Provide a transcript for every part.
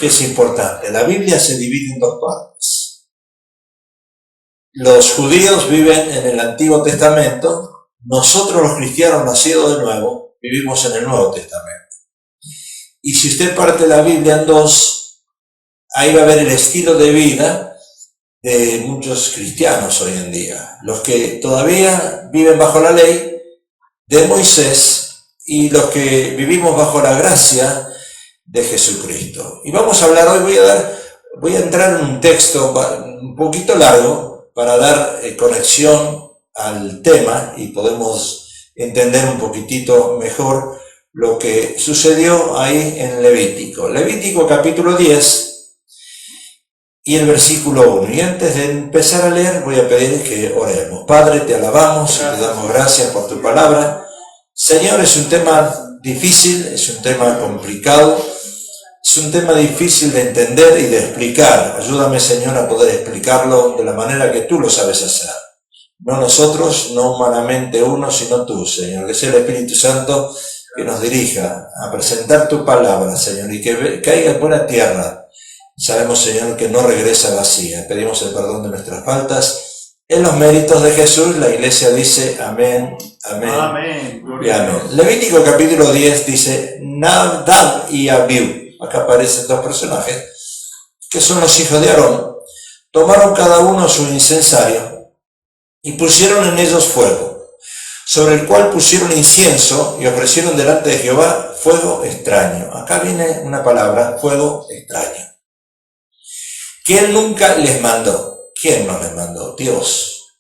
que es importante. La Biblia se divide en dos partes. Los judíos viven en el Antiguo Testamento, nosotros los cristianos nacidos de nuevo vivimos en el Nuevo Testamento. Y si usted parte la Biblia en dos, ahí va a ver el estilo de vida de muchos cristianos hoy en día. Los que todavía viven bajo la ley de Moisés y los que vivimos bajo la gracia de Jesucristo. Y vamos a hablar hoy, voy a entrar en un texto un poquito largo para dar conexión al tema y podemos entender un poquitito mejor lo que sucedió ahí en Levítico. Levítico capítulo 10 y el versículo 1. Y antes de empezar a leer voy a pedir que oremos. Padre, te alabamos y te damos gracias por tu palabra. Señor, es un tema difícil, es un tema complicado, es un tema difícil de entender y de explicar. Ayúdame, Señor, a poder explicarlo de la manera que tú lo sabes hacer. No nosotros, no humanamente uno, sino tú, Señor. Que sea el Espíritu Santo que nos dirija a presentar tu palabra, Señor, y que caiga en buena tierra. Sabemos, Señor, que no regresa vacía. Pedimos el perdón de nuestras faltas. En los méritos de Jesús, la Iglesia dice amén, amén, amén y amén. Levítico capítulo 10 dice Nadab y Abiú. Acá aparecen dos personajes que son los hijos de Aarón. Tomaron cada uno su incensario y pusieron en ellos fuego, sobre el cual pusieron incienso y ofrecieron delante de Jehová fuego extraño. Acá viene una palabra, fuego extraño. ¿Quién nunca les mandó? ¿Quién nos les mandó? Dios.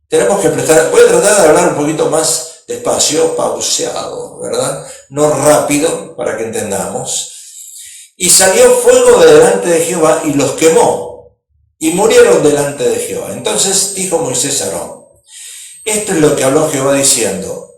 Tenemos que prestar, voy a tratar de hablar un poquito más despacio, pauseado, ¿verdad? No rápido, para que entendamos. Y salió fuego de delante de Jehová y los quemó, y murieron delante de Jehová. Entonces dijo Moisés a Aarón, esto es lo que habló Jehová diciendo,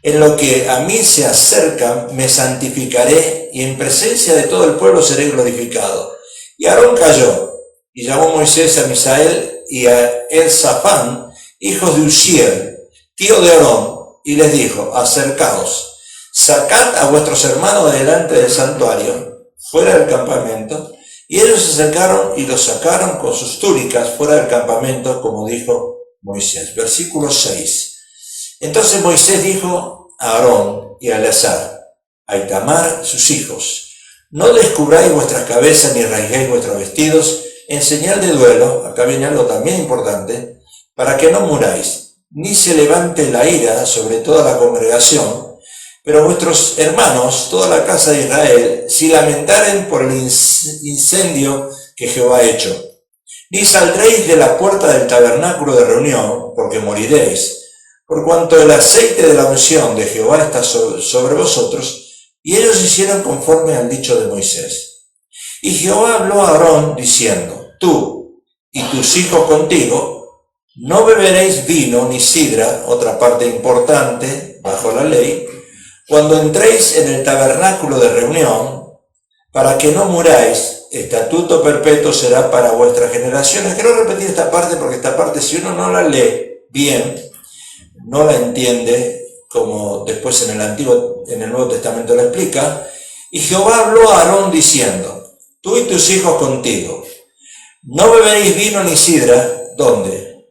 en lo que a mí se acercan me santificaré, y en presencia de todo el pueblo seré glorificado. Y Aarón cayó, y llamó Moisés a Misael y a Elzafán, hijos de Uziel, tío de Aarón, y les dijo, acercaos, sacad a vuestros hermanos de delante del santuario, fuera del campamento, y ellos se acercaron y los sacaron con sus túnicas fuera del campamento, como dijo Moisés. Versículo 6. Entonces Moisés dijo a Aarón y a Eleazar, a Itamar sus hijos, no descubráis vuestras cabezas ni rasguéis vuestros vestidos en señal de duelo, acá viene algo también importante, para que no muráis, ni se levante la ira sobre toda la congregación, pero vuestros hermanos, toda la casa de Israel, si lamentaren por el incendio que Jehová ha hecho. Ni saldréis de la puerta del tabernáculo de reunión, porque moriréis, por cuanto el aceite de la unción de Jehová está sobre vosotros. Y ellos hicieron conforme al dicho de Moisés. Y Jehová habló a Aarón diciendo, tú y tus hijos contigo, no beberéis vino ni sidra, otra parte importante bajo la ley, cuando entréis en el tabernáculo de reunión, para que no muráis, estatuto perpetuo será para vuestras generaciones. Quiero repetir esta parte porque esta parte, si uno no la lee bien, no la entiende, como después en el Nuevo Testamento lo explica. Y Jehová habló a Aarón diciendo, tú y tus hijos contigo, no beberéis vino ni sidra, ¿dónde?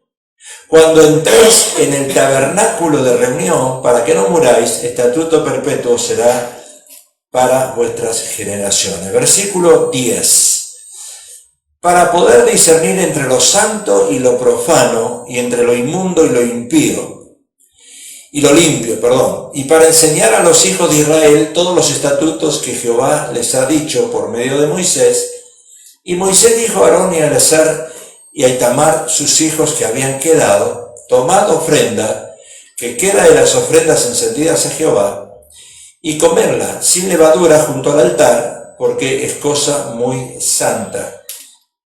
Cuando entréis en el tabernáculo de reunión, para que no muráis, estatuto perpetuo será para vuestras generaciones. Versículo 10. Para poder discernir entre lo santo y lo profano, y entre lo inmundo y lo impío, y lo limpio, y para enseñar a los hijos de Israel todos los estatutos que Jehová les ha dicho por medio de Moisés. Y Moisés dijo a Aarón y a Eleazar y a Itamar, sus hijos que habían quedado, tomad ofrenda, que queda de las ofrendas encendidas a Jehová, y comerla sin levadura junto al altar, porque es cosa muy santa.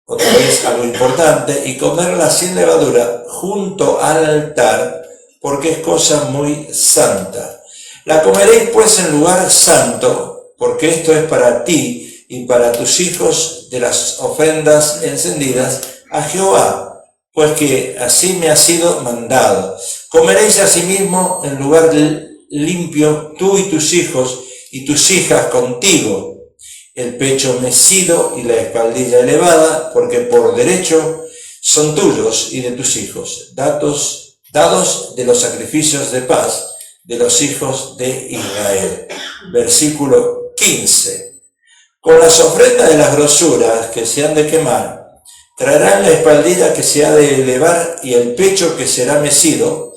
Otra vez algo importante, y comerla sin levadura junto al altar, porque es cosa muy santa. La comeréis pues en lugar santo, porque esto es para ti y para tus hijos de las ofrendas encendidas a Jehová, pues que así me ha sido mandado. Comeréis asimismo en lugar limpio tú y tus hijos y tus hijas contigo, el pecho mecido y la espaldilla elevada, porque por derecho son tuyos y de tus hijos, dados de los sacrificios de paz de los hijos de Israel. Versículo 15. Con las ofrendas de las grosuras que se han de quemar, traerán la espaldilla que se ha de elevar y el pecho que será mecido,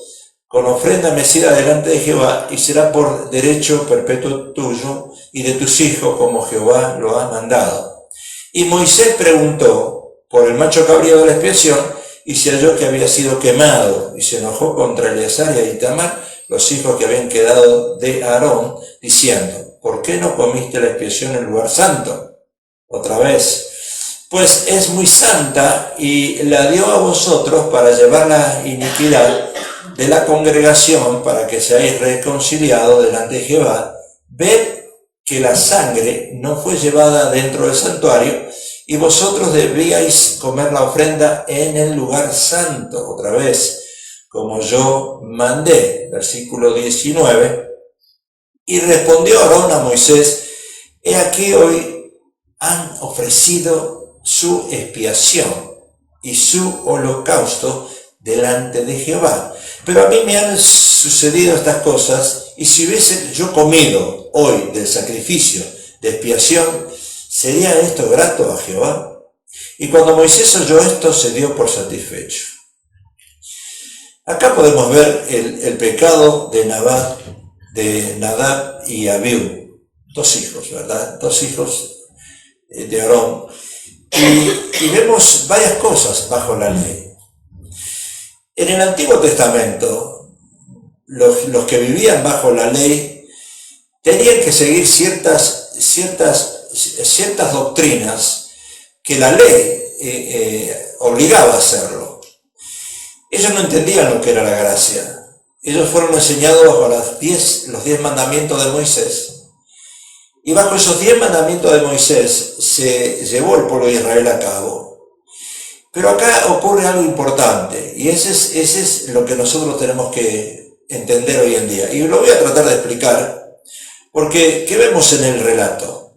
con ofrenda mecida delante de Jehová, y será por derecho perpetuo tuyo y de tus hijos, como Jehová lo ha mandado. Y Moisés preguntó por el macho cabrío de la expiación, y se halló que había sido quemado, y se enojó contra Eleazar y Itamar, los hijos que habían quedado de Aarón, diciendo: ¿por qué no comiste la expiación en el lugar santo? Otra vez, pues es muy santa, y la dio a vosotros para llevar la iniquidad de la congregación, para que seáis reconciliados delante de Jehová. Ved que la sangre no fue llevada dentro del santuario, y vosotros debíais comer la ofrenda en el lugar santo. Otra vez, como yo mandé. Versículo 19. Y respondió Aarón a Moisés: he aquí hoy han ofrecido su expiación y su holocausto delante de Jehová. Pero a mí me han sucedido estas cosas, y si hubiese yo comido hoy del sacrificio de expiación, ¿sería esto grato a Jehová? Y cuando Moisés oyó esto, se dio por satisfecho. Acá podemos ver el pecado de Nadab y Abiú, dos hijos, ¿verdad? Dos hijos de Aarón. Y vemos varias cosas bajo la ley. En el Antiguo Testamento, los que vivían bajo la ley tenían que seguir ciertas doctrinas que la ley obligaba a hacerlo. Ellos no entendían lo que era la gracia. Ellos fueron enseñados bajo los 10 mandamientos de Moisés. Y bajo esos 10 mandamientos de Moisés se llevó el pueblo de Israel a cabo. Pero acá ocurre algo importante, y ese es lo que nosotros tenemos que entender hoy en día. Y lo voy a tratar de explicar, porque ¿qué vemos en el relato?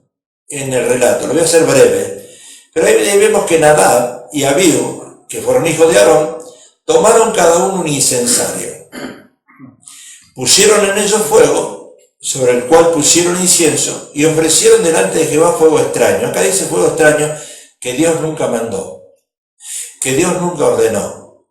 Lo voy a hacer breve. Pero ahí vemos que Nadab y Abiú, que fueron hijos de Aarón, tomaron cada uno un incensario. Pusieron en ellos fuego, sobre el cual pusieron incienso, y ofrecieron delante de Jehová fuego extraño. Acá dice fuego extraño que Dios nunca mandó, que Dios nunca ordenó.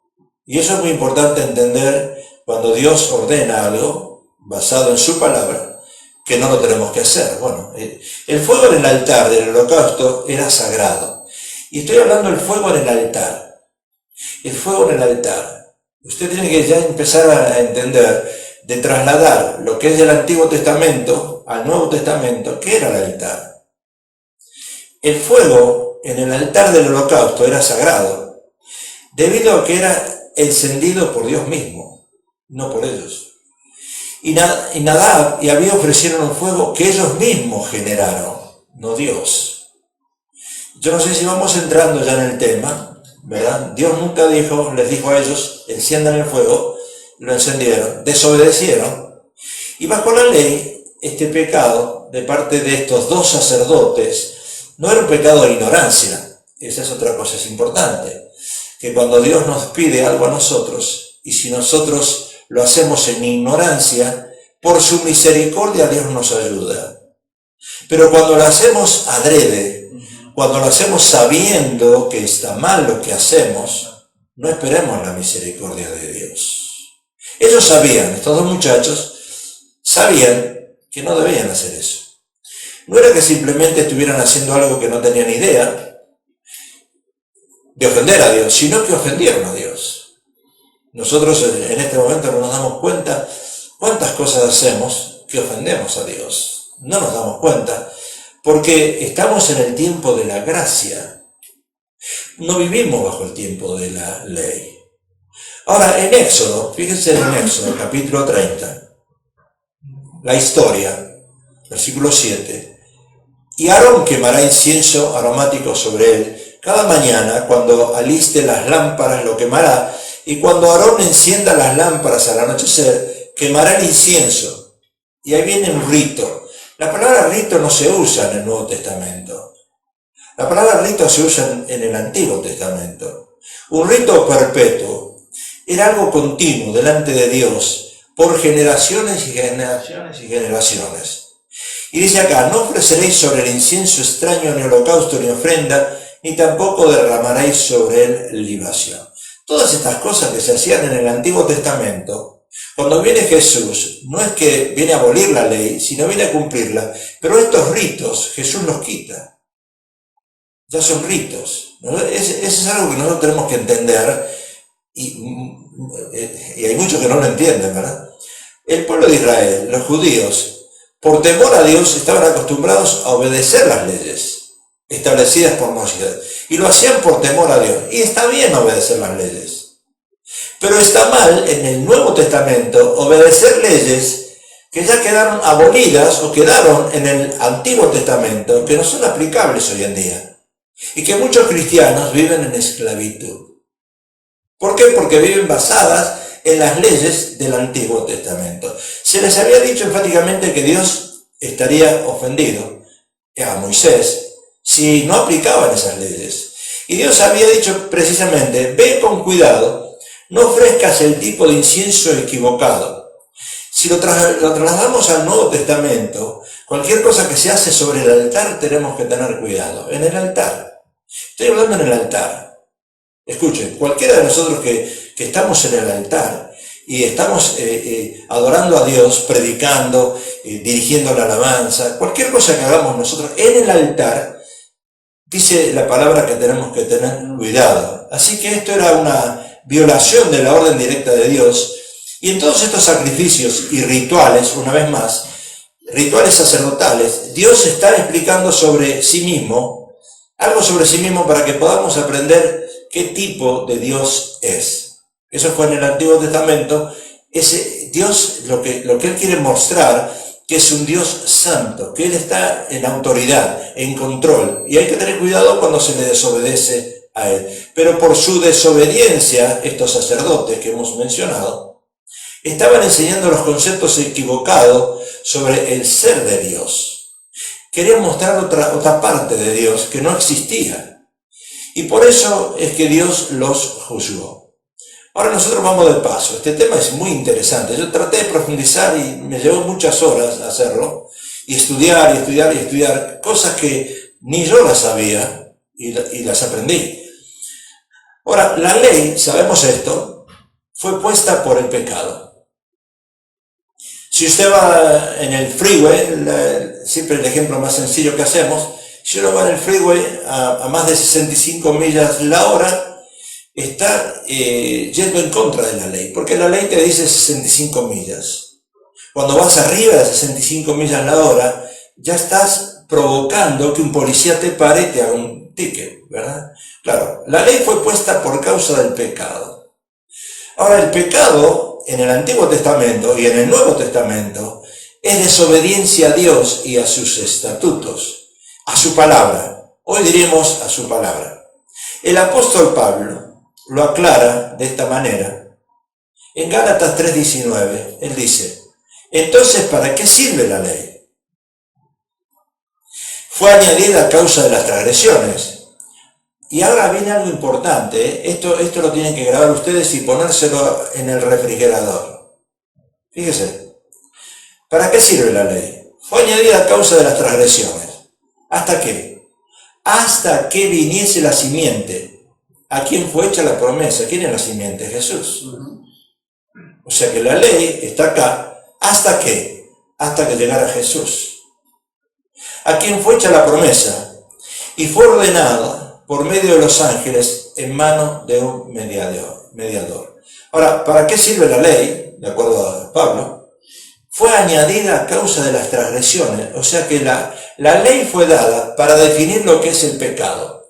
Y eso es muy importante entender cuando Dios ordena algo, basado en su palabra, que no lo tenemos que hacer. Bueno, el fuego en el altar del holocausto era sagrado. Y estoy hablando del fuego en el altar. El fuego en el altar. Usted tiene que ya empezar a entender, de trasladar lo que es del Antiguo Testamento al Nuevo Testamento. ¿Qué era el altar? El fuego en el altar del holocausto era sagrado, debido a que era encendido por Dios mismo, no por ellos. Y Nadab y Abiú ofrecieron un fuego que ellos mismos generaron, no Dios. Yo no sé si vamos entrando ya en el tema, ¿verdad? Dios nunca les dijo a ellos: enciendan el fuego. Lo encendieron, desobedecieron. Y bajo la ley, este pecado de parte de estos dos sacerdotes no era un pecado de ignorancia. Esa es otra cosa, es importante, que cuando Dios nos pide algo a nosotros, y si nosotros lo hacemos en ignorancia, por su misericordia Dios nos ayuda. Pero cuando lo hacemos adrede, cuando lo hacemos sabiendo que está mal lo que hacemos, no esperemos la misericordia de Dios. Ellos sabían, estos dos muchachos sabían que no debían hacer eso. No era que simplemente estuvieran haciendo algo que no tenían idea de ofender a Dios, sino que ofendieron a Dios. Nosotros en este momento no nos damos cuenta cuántas cosas hacemos que ofendemos a Dios. No nos damos cuenta, porque estamos en el tiempo de la gracia. No vivimos bajo el tiempo de la ley. Ahora, en Éxodo, fíjense en Éxodo, capítulo 30, la historia, versículo 7. Y Aarón quemará incienso aromático sobre él. Cada mañana, cuando aliste las lámparas, lo quemará. Y cuando Aarón encienda las lámparas al anochecer, quemará el incienso. Y ahí viene un rito. La palabra rito no se usa en el Nuevo Testamento. La palabra rito se usa en el Antiguo Testamento. Un rito perpetuo era algo continuo delante de Dios por generaciones y generaciones y generaciones. Y dice acá, no ofreceréis sobre el incienso extraño ni holocausto ni ofrenda, ni tampoco derramaréis sobre él libación. Todas estas cosas que se hacían en el Antiguo Testamento, cuando viene Jesús, no es que viene a abolir la ley, sino viene a cumplirla. Pero estos ritos Jesús los quita. Ya son ritos, ¿no? Eso es algo que nosotros tenemos que entender, y hay muchos que no lo entienden, ¿verdad? El pueblo de Israel, los judíos, por temor a Dios, estaban acostumbrados a obedecer las leyes establecidas por Moisés, y lo hacían por temor a Dios. Y está bien obedecer las leyes. Pero está mal en el Nuevo Testamento obedecer leyes que ya quedaron abolidas o quedaron en el Antiguo Testamento, que no son aplicables hoy en día. Y que muchos cristianos viven en esclavitud. ¿Por qué? Porque viven basadas en las leyes del Antiguo Testamento. Se les había dicho enfáticamente que Dios estaría ofendido a Moisés si no aplicaban esas leyes. Y Dios había dicho precisamente, ve con cuidado, no ofrezcas el tipo de incienso equivocado. Si lo trasladamos al Nuevo Testamento, cualquier cosa que se hace sobre el altar tenemos que tener cuidado. En el altar. Estoy hablando en el altar. Escuchen, cualquiera de nosotros que estamos en el altar y estamos adorando a Dios, predicando, dirigiendo la alabanza, cualquier cosa que hagamos nosotros en el altar, dice la palabra que tenemos que tener cuidado. Así que esto era una violación de la orden directa de Dios. Y en todos estos sacrificios y rituales, una vez más, rituales sacerdotales, Dios está explicando sobre sí mismo, algo sobre sí mismo para que podamos aprender qué tipo de Dios es. Eso fue en el Antiguo Testamento. Ese Dios, lo que Él quiere mostrar, que es un Dios santo, que Él está en autoridad, en control. Y hay que tener cuidado cuando se le desobedece a Él. Pero por su desobediencia, estos sacerdotes que hemos mencionado, estaban enseñando los conceptos equivocados sobre el ser de Dios. Querían mostrar otra parte de Dios que no existía. Y por eso es que Dios los juzgó. Ahora nosotros vamos de paso. Este tema es muy interesante. Yo traté de profundizar y me llevó muchas horas hacerlo. Y estudiar cosas que ni yo las sabía y las aprendí. Ahora, la ley, sabemos esto, fue puesta por el pecado. Si usted va en el freeway, siempre el ejemplo más sencillo que hacemos, si uno va en el freeway a más de 65 millas la hora, está yendo en contra de la ley, porque la ley te dice 65 millas. Cuando vas arriba de 65 millas la hora, ya estás provocando que un policía te pare y te haga un ticket, ¿verdad? Claro, la ley fue puesta por causa del pecado. Ahora, el pecado en el Antiguo Testamento y en el Nuevo Testamento es desobediencia a Dios y a sus estatutos, a su palabra. Hoy diríamos a su palabra. El apóstol Pablo lo aclara de esta manera. En Gálatas 3:19, él dice, entonces, ¿para qué sirve la ley? Fue añadida a causa de las transgresiones. Y ahora viene algo importante, esto lo tienen que grabar ustedes y ponérselo en el refrigerador. Fíjese, ¿para qué sirve la ley? Fue añadida a causa de las transgresiones. ¿Hasta qué? Hasta que viniese la simiente. ¿A quién fue hecha la promesa? ¿Quién es la simiente? Jesús. O sea que la ley está acá. ¿Hasta qué? Hasta que llegara Jesús. ¿A quién fue hecha la promesa? Y fue ordenada por medio de los ángeles en mano de un mediador. Ahora, ¿para qué sirve la ley? De acuerdo a Pablo, fue añadida a causa de las transgresiones. O sea que la ley fue dada para definir lo que es el pecado.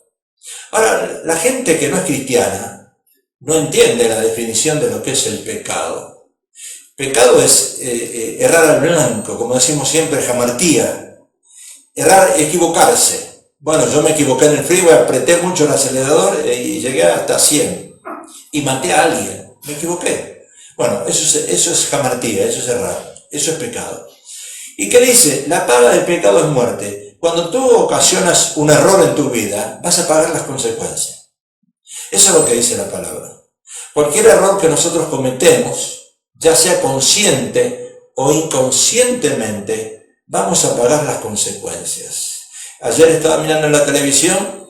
Ahora, la gente que no es cristiana no entiende la definición de lo que es el pecado. Pecado es errar al blanco, como decimos siempre, jamartía. Errar, equivocarse. Bueno, yo me equivoqué en el freeway, apreté mucho el acelerador y llegué hasta 100. Y maté a alguien. Me equivoqué. Bueno, eso es jamartía, eso es errar. Eso es pecado. ¿Y qué dice? La paga del pecado es muerte. Cuando tú ocasionas un error en tu vida, vas a pagar las consecuencias. Eso es lo que dice la palabra. Cualquier error que nosotros cometemos, ya sea consciente o inconscientemente, vamos a pagar las consecuencias. Ayer estaba mirando en la televisión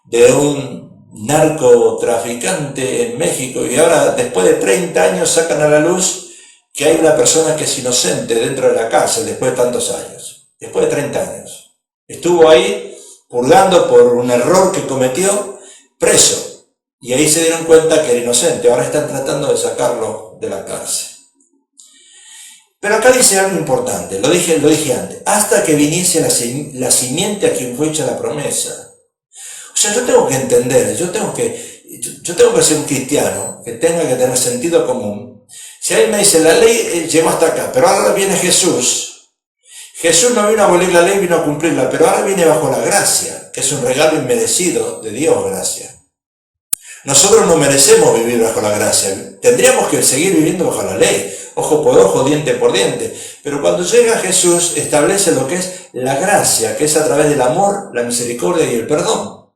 de un narcotraficante en México y ahora, después de 30 años, sacan a la luz que hay una persona que es inocente dentro de la cárcel después de tantos años, después de 30 años. Estuvo ahí purgando por un error que cometió, preso, y ahí se dieron cuenta que era inocente. Ahora están tratando de sacarlo de la cárcel. Pero acá dice algo importante, lo dije antes, hasta que viniese la simiente a quien fue hecha la promesa. O sea, yo tengo que entender, yo tengo que ser un cristiano que tenga que tener sentido común. Si alguien me dice, la ley llegó hasta acá, pero ahora viene Jesús. Jesús no vino a abolir la ley, vino a cumplirla, pero ahora viene bajo la gracia, que es un regalo inmerecido de Dios, gracia. Nosotros no merecemos vivir bajo la gracia, tendríamos que seguir viviendo bajo la ley, ojo por ojo, diente por diente. Pero cuando llega Jesús, establece lo que es la gracia, que es a través del amor, la misericordia y el perdón.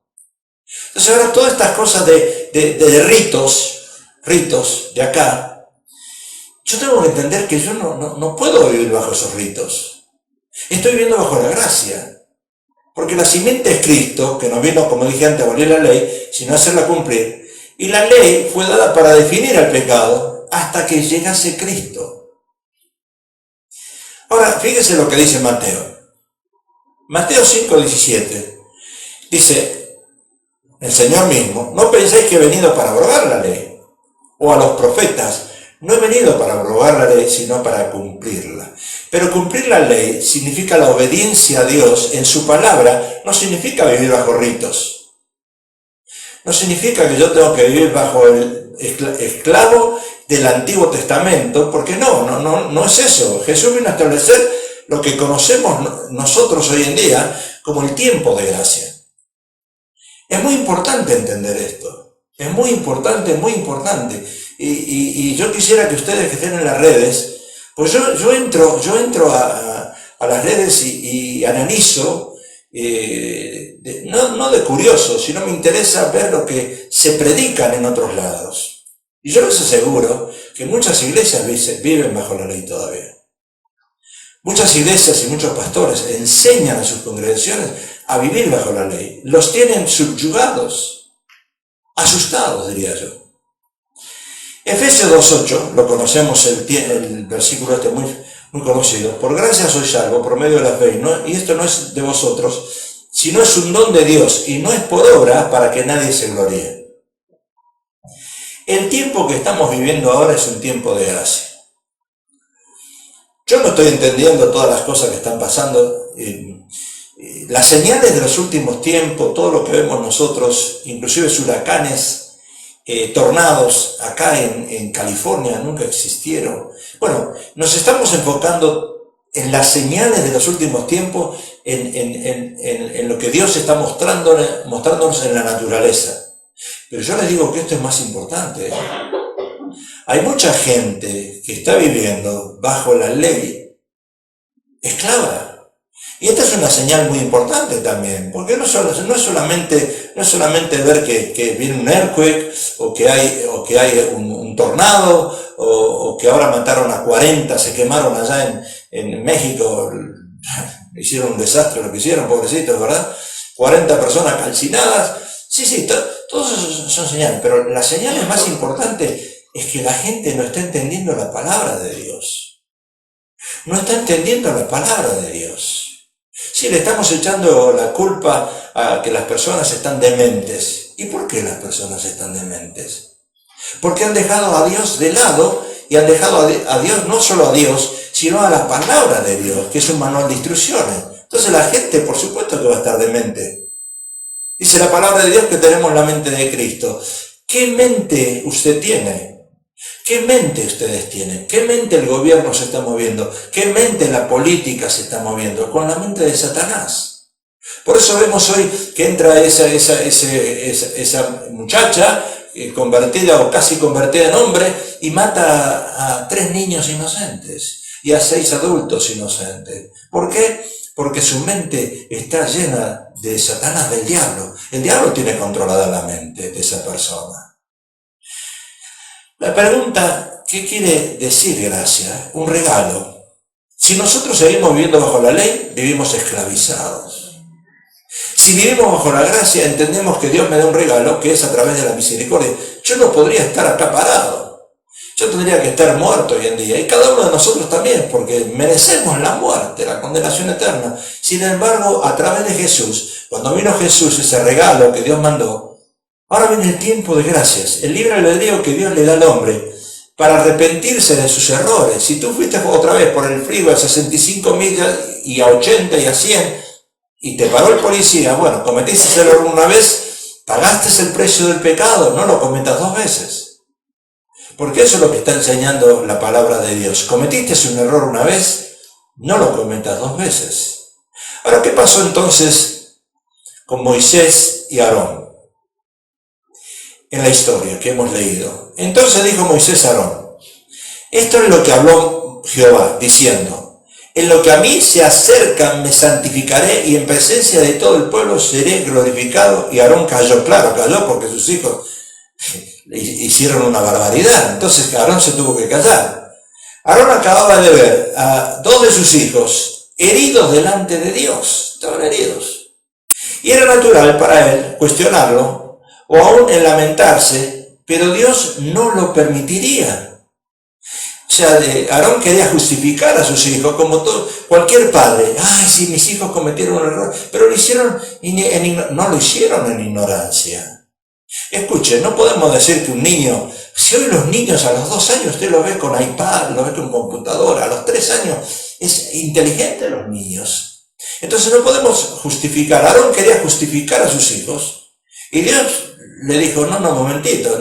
Entonces ahora todas estas cosas de ritos de acá, yo tengo que entender que yo no puedo vivir bajo esos ritos. Estoy viviendo bajo la gracia. Porque la simiente es Cristo, que no vino, como dije antes, a abolir la ley, sino a hacerla cumplir. Y la ley fue dada para definir el pecado hasta que llegase Cristo. Ahora, fíjese lo que dice Mateo. Mateo 5:17. Dice, el Señor mismo, no penséis que he venido para abrogar la ley, o a los profetas. No he venido para abrogar la ley, sino para cumplirla. Pero cumplir la ley significa la obediencia a Dios en su palabra, no significa vivir bajo ritos. No significa que yo tengo que vivir bajo el esclavo del Antiguo Testamento, porque no es eso. Jesús vino a establecer lo que conocemos nosotros hoy en día como el tiempo de gracia. Es muy importante entender esto. Es muy importante, muy importante. Y yo quisiera que ustedes que estén en las redes, pues yo entro a las redes y analizo, no de curioso, sino me interesa ver lo que se predican en otros lados. Y yo les aseguro que muchas iglesias viven bajo la ley todavía. Muchas iglesias y muchos pastores enseñan a sus congregaciones a vivir bajo la ley. Los tienen subyugados, asustados, diría yo. Efesios 2:8, lo conocemos, el versículo este muy conocido. Por gracia sois salvos por medio de la fe, y esto no es de vosotros, sino es un don de Dios, y no es por obra para que nadie se gloríe. El tiempo que estamos viviendo ahora es un tiempo de gracia. Yo no estoy entendiendo todas las cosas que están pasando. Las señales de los últimos tiempos, todo lo que vemos nosotros, inclusive huracanes, tornados acá en California nunca existieron. Bueno, nos estamos enfocando en las señales de los últimos tiempos, en lo que Dios está mostrándonos en la naturaleza. Pero yo les digo que esto es más importante. Hay mucha gente que está viviendo bajo la ley esclava. Y esta es una señal muy importante también, porque no es solamente ver que viene un earthquake, o que hay un tornado, o que ahora mataron a 40, se quemaron allá en México, hicieron un desastre lo que hicieron, pobrecitos, ¿verdad? 40 personas calcinadas. Sí, todos esos son señales, pero la señal más importante es que la gente no está entendiendo la palabra de Dios. No está entendiendo la palabra de Dios. Sí, le estamos echando la culpa a que las personas están dementes. ¿Y por qué las personas están dementes? Porque han dejado a Dios de lado, y han dejado a Dios, no solo a Dios, sino a la palabra de Dios, que es un manual de instrucciones. Entonces la gente, por supuesto que va a estar demente. Dice la palabra de Dios que tenemos la mente de Cristo. ¿Qué mente usted tiene? ¿Qué mente ustedes tienen? ¿Qué mente el gobierno se está moviendo? ¿Qué mente la política se está moviendo? Con la mente de Satanás. Por eso vemos hoy que entra esa muchacha convertida o casi convertida en hombre y mata a 3 niños inocentes. y a 6 adultos inocentes. ¿Por qué? Porque su mente está llena de Satanás, del diablo. El diablo tiene controlada la mente de esa persona. La pregunta, ¿qué quiere decir gracia? Un regalo. Si nosotros seguimos viviendo bajo la ley, vivimos esclavizados. Si vivimos bajo la gracia, entendemos que Dios me da un regalo que es a través de la misericordia. Yo no podría estar acá parado. Yo tendría que estar muerto hoy en día. Y cada uno de nosotros también, porque merecemos la muerte, la condenación eterna. Sin embargo, a través de Jesús, cuando vino Jesús, ese regalo que Dios mandó, ahora viene el tiempo de gracias, el libre albedrío que Dios le da al hombre para arrepentirse de sus errores. Si tú fuiste otra vez por el freeway a 65 millas y a 80 y a 100 y te paró el policía, bueno, cometiste el error una vez, pagaste el precio del pecado, no lo cometas 2 veces. Porque eso es lo que está enseñando la palabra de Dios. Cometiste un error una vez, no lo cometas 2 veces. Ahora, ¿qué pasó entonces con Moisés y Aarón? En la historia que hemos leído. Entonces dijo Moisés a Aarón, esto es lo que habló Jehová, diciendo, en lo que a mí se acercan me santificaré y en presencia de todo el pueblo seré glorificado. Y Aarón cayó, claro, cayó porque sus hijos hicieron una barbaridad. Entonces Aarón se tuvo que callar. Aarón acababa de ver a 2 de sus hijos heridos delante de Dios. Estaban heridos. Y era natural para él cuestionarlo o aún en lamentarse, pero Dios no lo permitiría. O sea, Aarón quería justificar a sus hijos como cualquier padre. Ay, sí, mis hijos cometieron un error, pero lo hicieron no lo hicieron en ignorancia. Escuche, no podemos decir que un niño, si hoy los niños a los 2 años usted lo ve con iPad, lo ve con computadora, a los 3 años es inteligente los niños. Entonces no podemos justificar. Aarón quería justificar a sus hijos y Dios le dijo, no, momentito,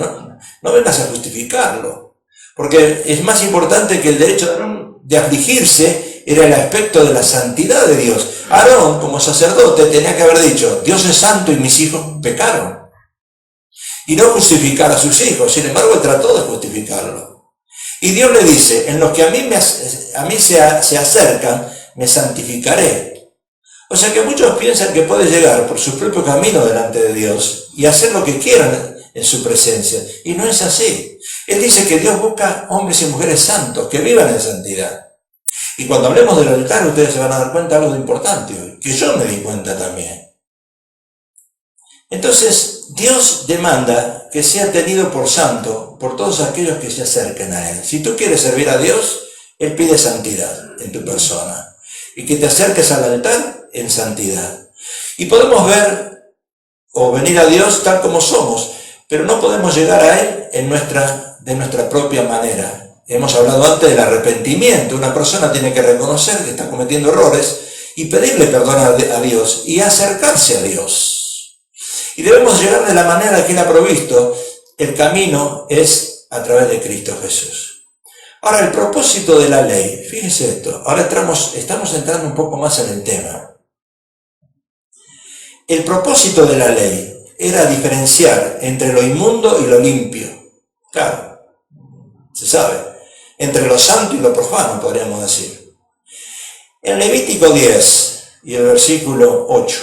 no vengas a justificarlo, porque es más importante que el derecho de Aarón de afligirse era el aspecto de la santidad de Dios. Aarón, como sacerdote, tenía que haber dicho, Dios es santo y mis hijos pecaron. Y no justificar a sus hijos. Sin embargo, él trató de justificarlo. Y Dios le dice, en los que a mí se acercan, me santificaré. O sea que muchos piensan que puede llegar por su propio camino delante de Dios y hacer lo que quieran en su presencia. Y no es así. Él dice que Dios busca hombres y mujeres santos, que vivan en santidad. Y cuando hablemos del altar, ustedes se van a dar cuenta de algo importante hoy, que yo me di cuenta también. Entonces, Dios demanda que sea tenido por santo por todos aquellos que se acerquen a Él. Si tú quieres servir a Dios, Él pide santidad en tu persona. Y que te acerques al altar en santidad. Y podemos ver o venir a Dios tal como somos, pero no podemos llegar a Él de nuestra propia manera. Hemos hablado antes del arrepentimiento. Una persona tiene que reconocer que está cometiendo errores y pedirle perdón a Dios y acercarse a Dios. Y debemos llegar de la manera que Él ha provisto. El camino es a través de Cristo Jesús. Ahora, el propósito de la ley, fíjese esto, ahora estamos entrando un poco más en el tema. El propósito de la ley era diferenciar entre lo inmundo y lo limpio. Claro, se sabe, entre lo santo y lo profano, podríamos decir. En Levítico 10 y el versículo 8,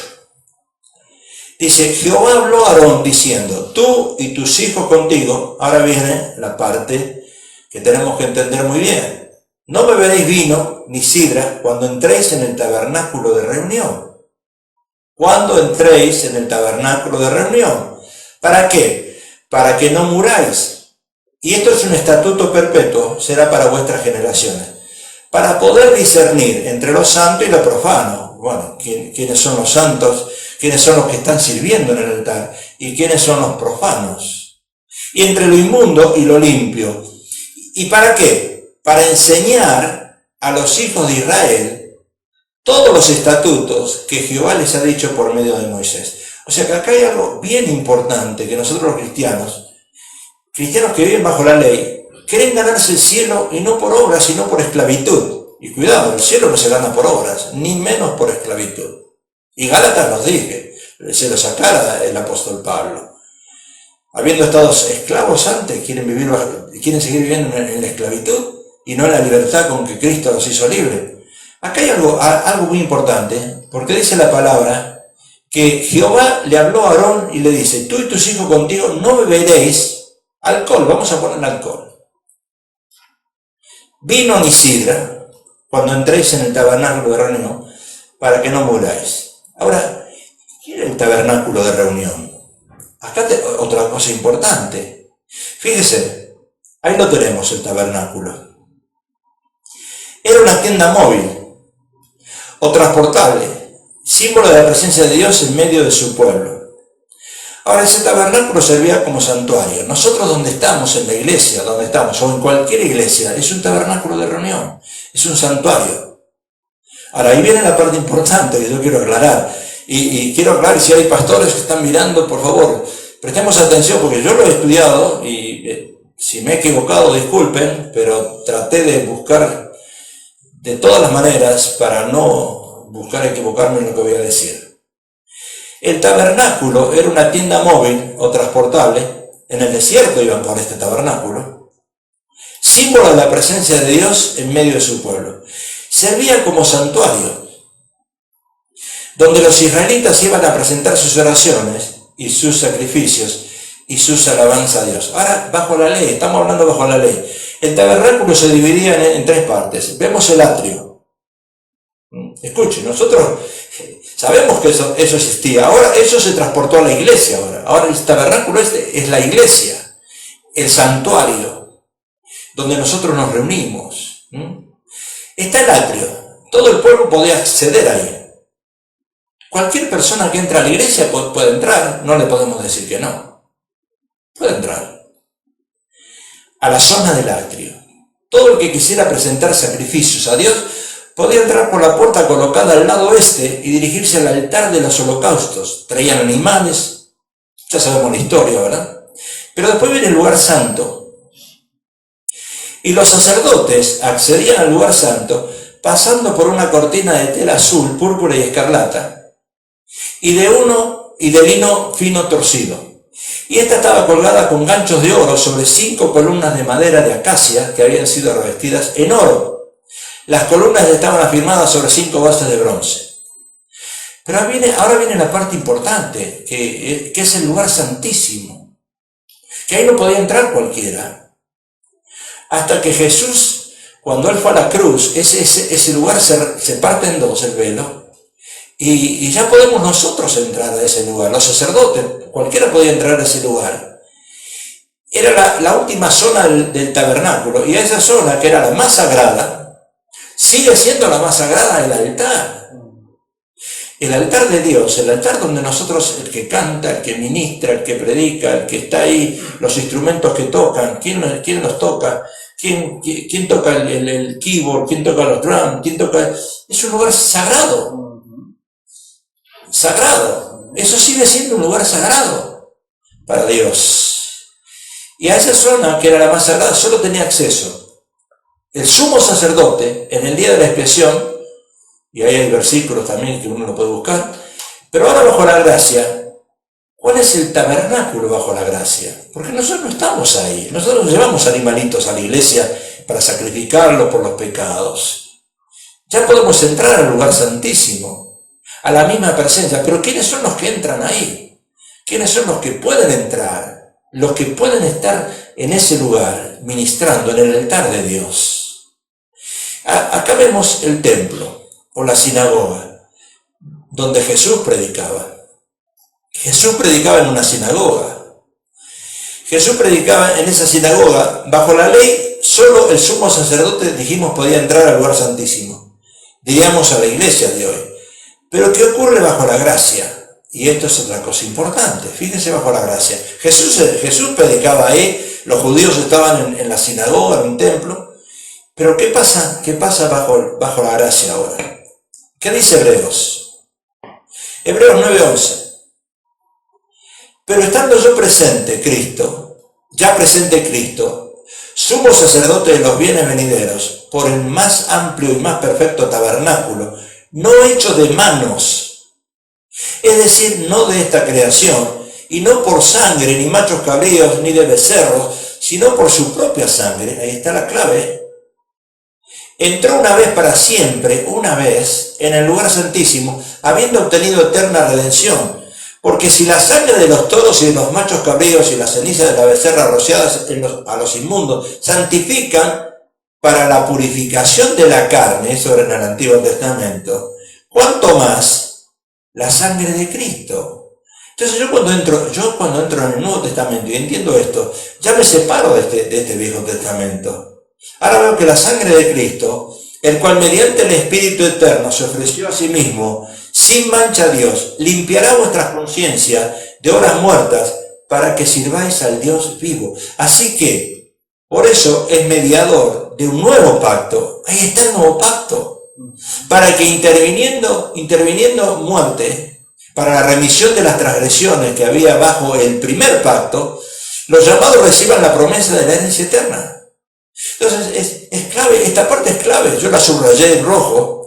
dice, Jehová habló a Aarón diciendo, tú y tus hijos contigo, ahora viene la parte que tenemos que entender muy bien, no beberéis vino ni sidra cuando entréis en el tabernáculo de reunión. Cuando entréis en el tabernáculo de reunión. ¿Para qué? Para que no muráis. Y esto es un estatuto perpetuo, será para vuestras generaciones. Para poder discernir entre lo santo y lo profano. Bueno, ¿quiénes son los santos? ¿Quiénes son los que están sirviendo en el altar? ¿Y quiénes son los profanos? Y entre lo inmundo y lo limpio. ¿Y para qué? Para enseñar a los hijos de Israel todos los estatutos que Jehová les ha dicho por medio de Moisés. O sea que acá hay algo bien importante que nosotros los cristianos que viven bajo la ley, quieren ganarse el cielo y no por obras, sino por esclavitud. Y cuidado, el cielo no se gana por obras, ni menos por esclavitud. Y Gálatas nos dice, se lo aclara el apóstol Pablo. Habiendo estado esclavos antes, quieren seguir viviendo en la esclavitud. y no en la libertad con que Cristo los hizo libres. Acá hay algo muy importante, porque dice la palabra que Jehová le habló a Aarón y le dice, tú y tus hijos contigo no beberéis alcohol, vamos a poner alcohol, vino ni sidra, cuando entréis en el tabernáculo de reunión, para que no muráis. Ahora, ¿qué era el tabernáculo de reunión? Acá otra cosa importante. Fíjese, ahí lo tenemos, el tabernáculo. Era una tienda móvil o transportable, símbolo de la presencia de Dios en medio de su pueblo. Ahora, ese tabernáculo servía como santuario. Nosotros donde estamos, en la iglesia, donde estamos, o en cualquier iglesia, es un tabernáculo de reunión, es un santuario. Ahora, ahí viene la parte importante que yo quiero aclarar. Y quiero aclarar, si hay pastores que están mirando, por favor, prestemos atención, porque yo lo he estudiado y si me he equivocado, disculpen, pero traté de buscar de todas las maneras para no buscar equivocarme en lo que voy a decir. El tabernáculo era una tienda móvil o transportable. En el desierto iban por este tabernáculo, símbolo de la presencia de Dios en medio de su pueblo. Servía como santuario, donde los israelitas iban a presentar sus oraciones y sus sacrificios y sus alabanzas a Dios. Ahora, bajo la ley, estamos hablando bajo la ley. El tabernáculo se dividía en tres partes. Vemos el atrio. Escuchen, nosotros sabemos que eso existía. Ahora eso se transportó a la iglesia. Ahora el tabernáculo es la iglesia, el santuario, donde nosotros nos reunimos. Está el atrio. Todo el pueblo podía acceder ahí. Cualquier persona que entra a la iglesia puede entrar, no le podemos decir que no. Puede entrar a la zona del atrio. Todo el que quisiera presentar sacrificios a Dios podía entrar por la puerta colocada al lado oeste y dirigirse al altar de los holocaustos. Traían animales, ya sabemos la historia, ¿verdad? Pero después viene el lugar santo. Y los sacerdotes accedían al lugar santo pasando por una cortina de tela azul, púrpura y escarlata, y de lino fino torcido. Y esta estaba colgada con ganchos de oro sobre 5 columnas de madera de acacia que habían sido revestidas en oro. Las columnas estaban afirmadas sobre 5 bases de bronce. Pero ahora viene la parte importante, que es el lugar santísimo, que ahí no podía entrar cualquiera. Hasta que Jesús, cuando Él fue a la cruz, ese lugar se parte en dos, el velo, y ya podemos nosotros entrar a ese lugar. Los sacerdotes, cualquiera podía entrar a ese lugar. Era la última zona del tabernáculo, y a esa zona, que era la más sagrada, sigue siendo la más sagrada el altar. El altar de Dios, el altar donde nosotros, el que canta, el que ministra, el que predica, el que está ahí, los instrumentos que tocan, quién los toca, quién toca el keyboard, quién toca los drums, es un lugar sagrado. Sagrado. Eso sigue siendo un lugar sagrado para Dios. Y a esa zona, que era la más sagrada, solo tenía acceso el sumo sacerdote en el día de la expiación, y ahí hay versículos también que uno lo puede buscar. Pero ahora, bajo la gracia, ¿cuál es el tabernáculo bajo la gracia? Porque nosotros no estamos ahí. Nosotros llevamos animalitos a la iglesia para sacrificarlos por los pecados. Ya podemos entrar al lugar santísimo, a la misma presencia. Pero ¿quiénes son los que entran ahí? ¿Quiénes son los que pueden entrar? Los que pueden estar en ese lugar, ministrando en el altar de Dios. Acá vemos el templo, o la sinagoga, donde Jesús predicaba. Jesús predicaba en una sinagoga. Jesús predicaba en esa sinagoga. Bajo la ley, solo el sumo sacerdote, dijimos, podía entrar al lugar santísimo. Diríamos a la iglesia de hoy. Pero ¿qué ocurre bajo la gracia? Y esto es otra cosa importante. Fíjense, bajo la gracia. Jesús predicaba ahí, los judíos estaban en la sinagoga, en un templo. Pero ¿qué pasa bajo la gracia ahora? ¿Qué dice Hebreos? Hebreos 9:11. Pero estando yo presente, ya presente Cristo, sumo sacerdote de los bienes venideros, por el más amplio y más perfecto tabernáculo, no hecho de manos, es decir, no de esta creación, y no por sangre, ni machos cabríos, ni de becerros, sino por su propia sangre. Ahí está la clave. entró una vez para siempre, una vez, en el lugar santísimo, habiendo obtenido eterna redención. Porque si la sangre de los toros y de los machos cabríos y la ceniza de la becerra rociadas a los inmundos santifican para la purificación de la carne, eso era en el Antiguo Testamento, ¿cuánto más la sangre de Cristo? Entonces yo cuando entro en el Nuevo Testamento y entiendo esto, ya me separo de este Viejo Testamento. Ahora veo que la sangre de Cristo, el cual mediante el Espíritu Eterno se ofreció a sí mismo, sin mancha a Dios, limpiará vuestras conciencias de obras muertas para que sirváis al Dios vivo. Así que, por eso es mediador de un nuevo pacto. Ahí está el nuevo pacto. Para que interviniendo muerte, para la remisión de las transgresiones que había bajo el primer pacto, los llamados reciban la promesa de la herencia eterna. Entonces es clave, esta parte es clave, yo la subrayé en rojo.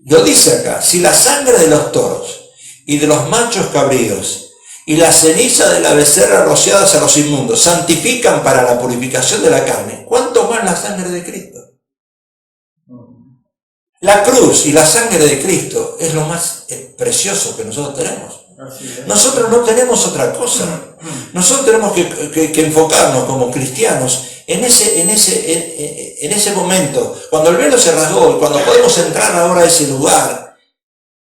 Lo dice acá, si la sangre de los toros y de los machos cabríos y la ceniza de la becerra rociadas a los inmundos santifican para la purificación de la carne, ¿cuánto más la sangre de Cristo? La cruz y la sangre de Cristo es lo más precioso que nosotros tenemos. Nosotros no tenemos otra cosa. Nosotros tenemos que enfocarnos como cristianos en ese momento, cuando el velo se rasgó y cuando podemos entrar ahora a ese lugar,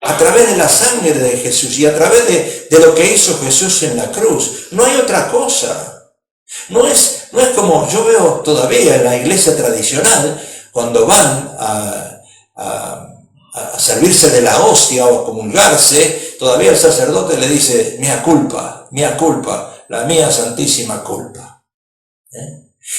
a través de la sangre de Jesús y a través de lo que hizo Jesús en la cruz. No hay otra cosa. No es como yo veo todavía en la iglesia tradicional, cuando van a servirse de la hostia o a comulgarse, todavía el sacerdote le dice, mea culpa, la mía santísima culpa.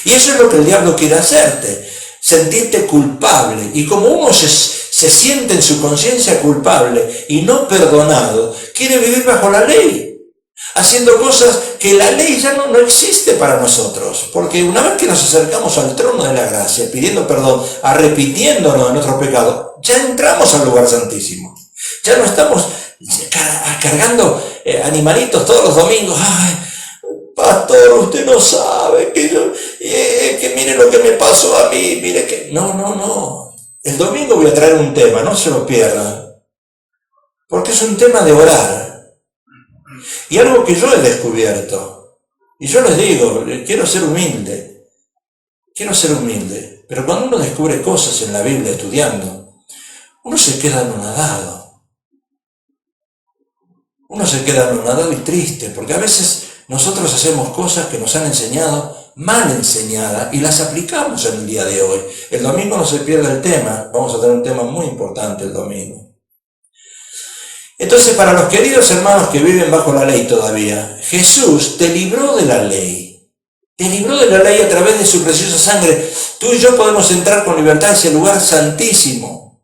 Y eso es lo que el diablo quiere hacerte, sentirte culpable. Y como uno se siente en su conciencia culpable y no perdonado, quiere vivir bajo la ley, haciendo cosas que la ley ya no existe para nosotros. Porque una vez que nos acercamos al trono de la gracia, pidiendo perdón, arrepintiéndonos de nuestros pecados, ya entramos al lugar santísimo. Ya no estamos cargando animalitos todos los domingos. Ay, pastor, usted no sabe que mire lo que me pasó a mí, mire que... No. El domingo voy a traer un tema, no se lo pierdan. Porque es un tema de orar. Y algo que yo he descubierto. Y yo les digo, quiero ser humilde. Pero cuando uno descubre cosas en la Biblia estudiando, uno se queda anonadado. Y triste, porque a veces nosotros hacemos cosas que nos han enseñado, mal enseñadas, y las aplicamos en el día de hoy. El domingo no se pierda el tema, vamos a tener un tema muy importante el domingo. Entonces, para los queridos hermanos que viven bajo la ley todavía, Jesús te libró de la ley. Te libró de la ley a través de su preciosa sangre. Tú y yo podemos entrar con libertad a ese lugar santísimo.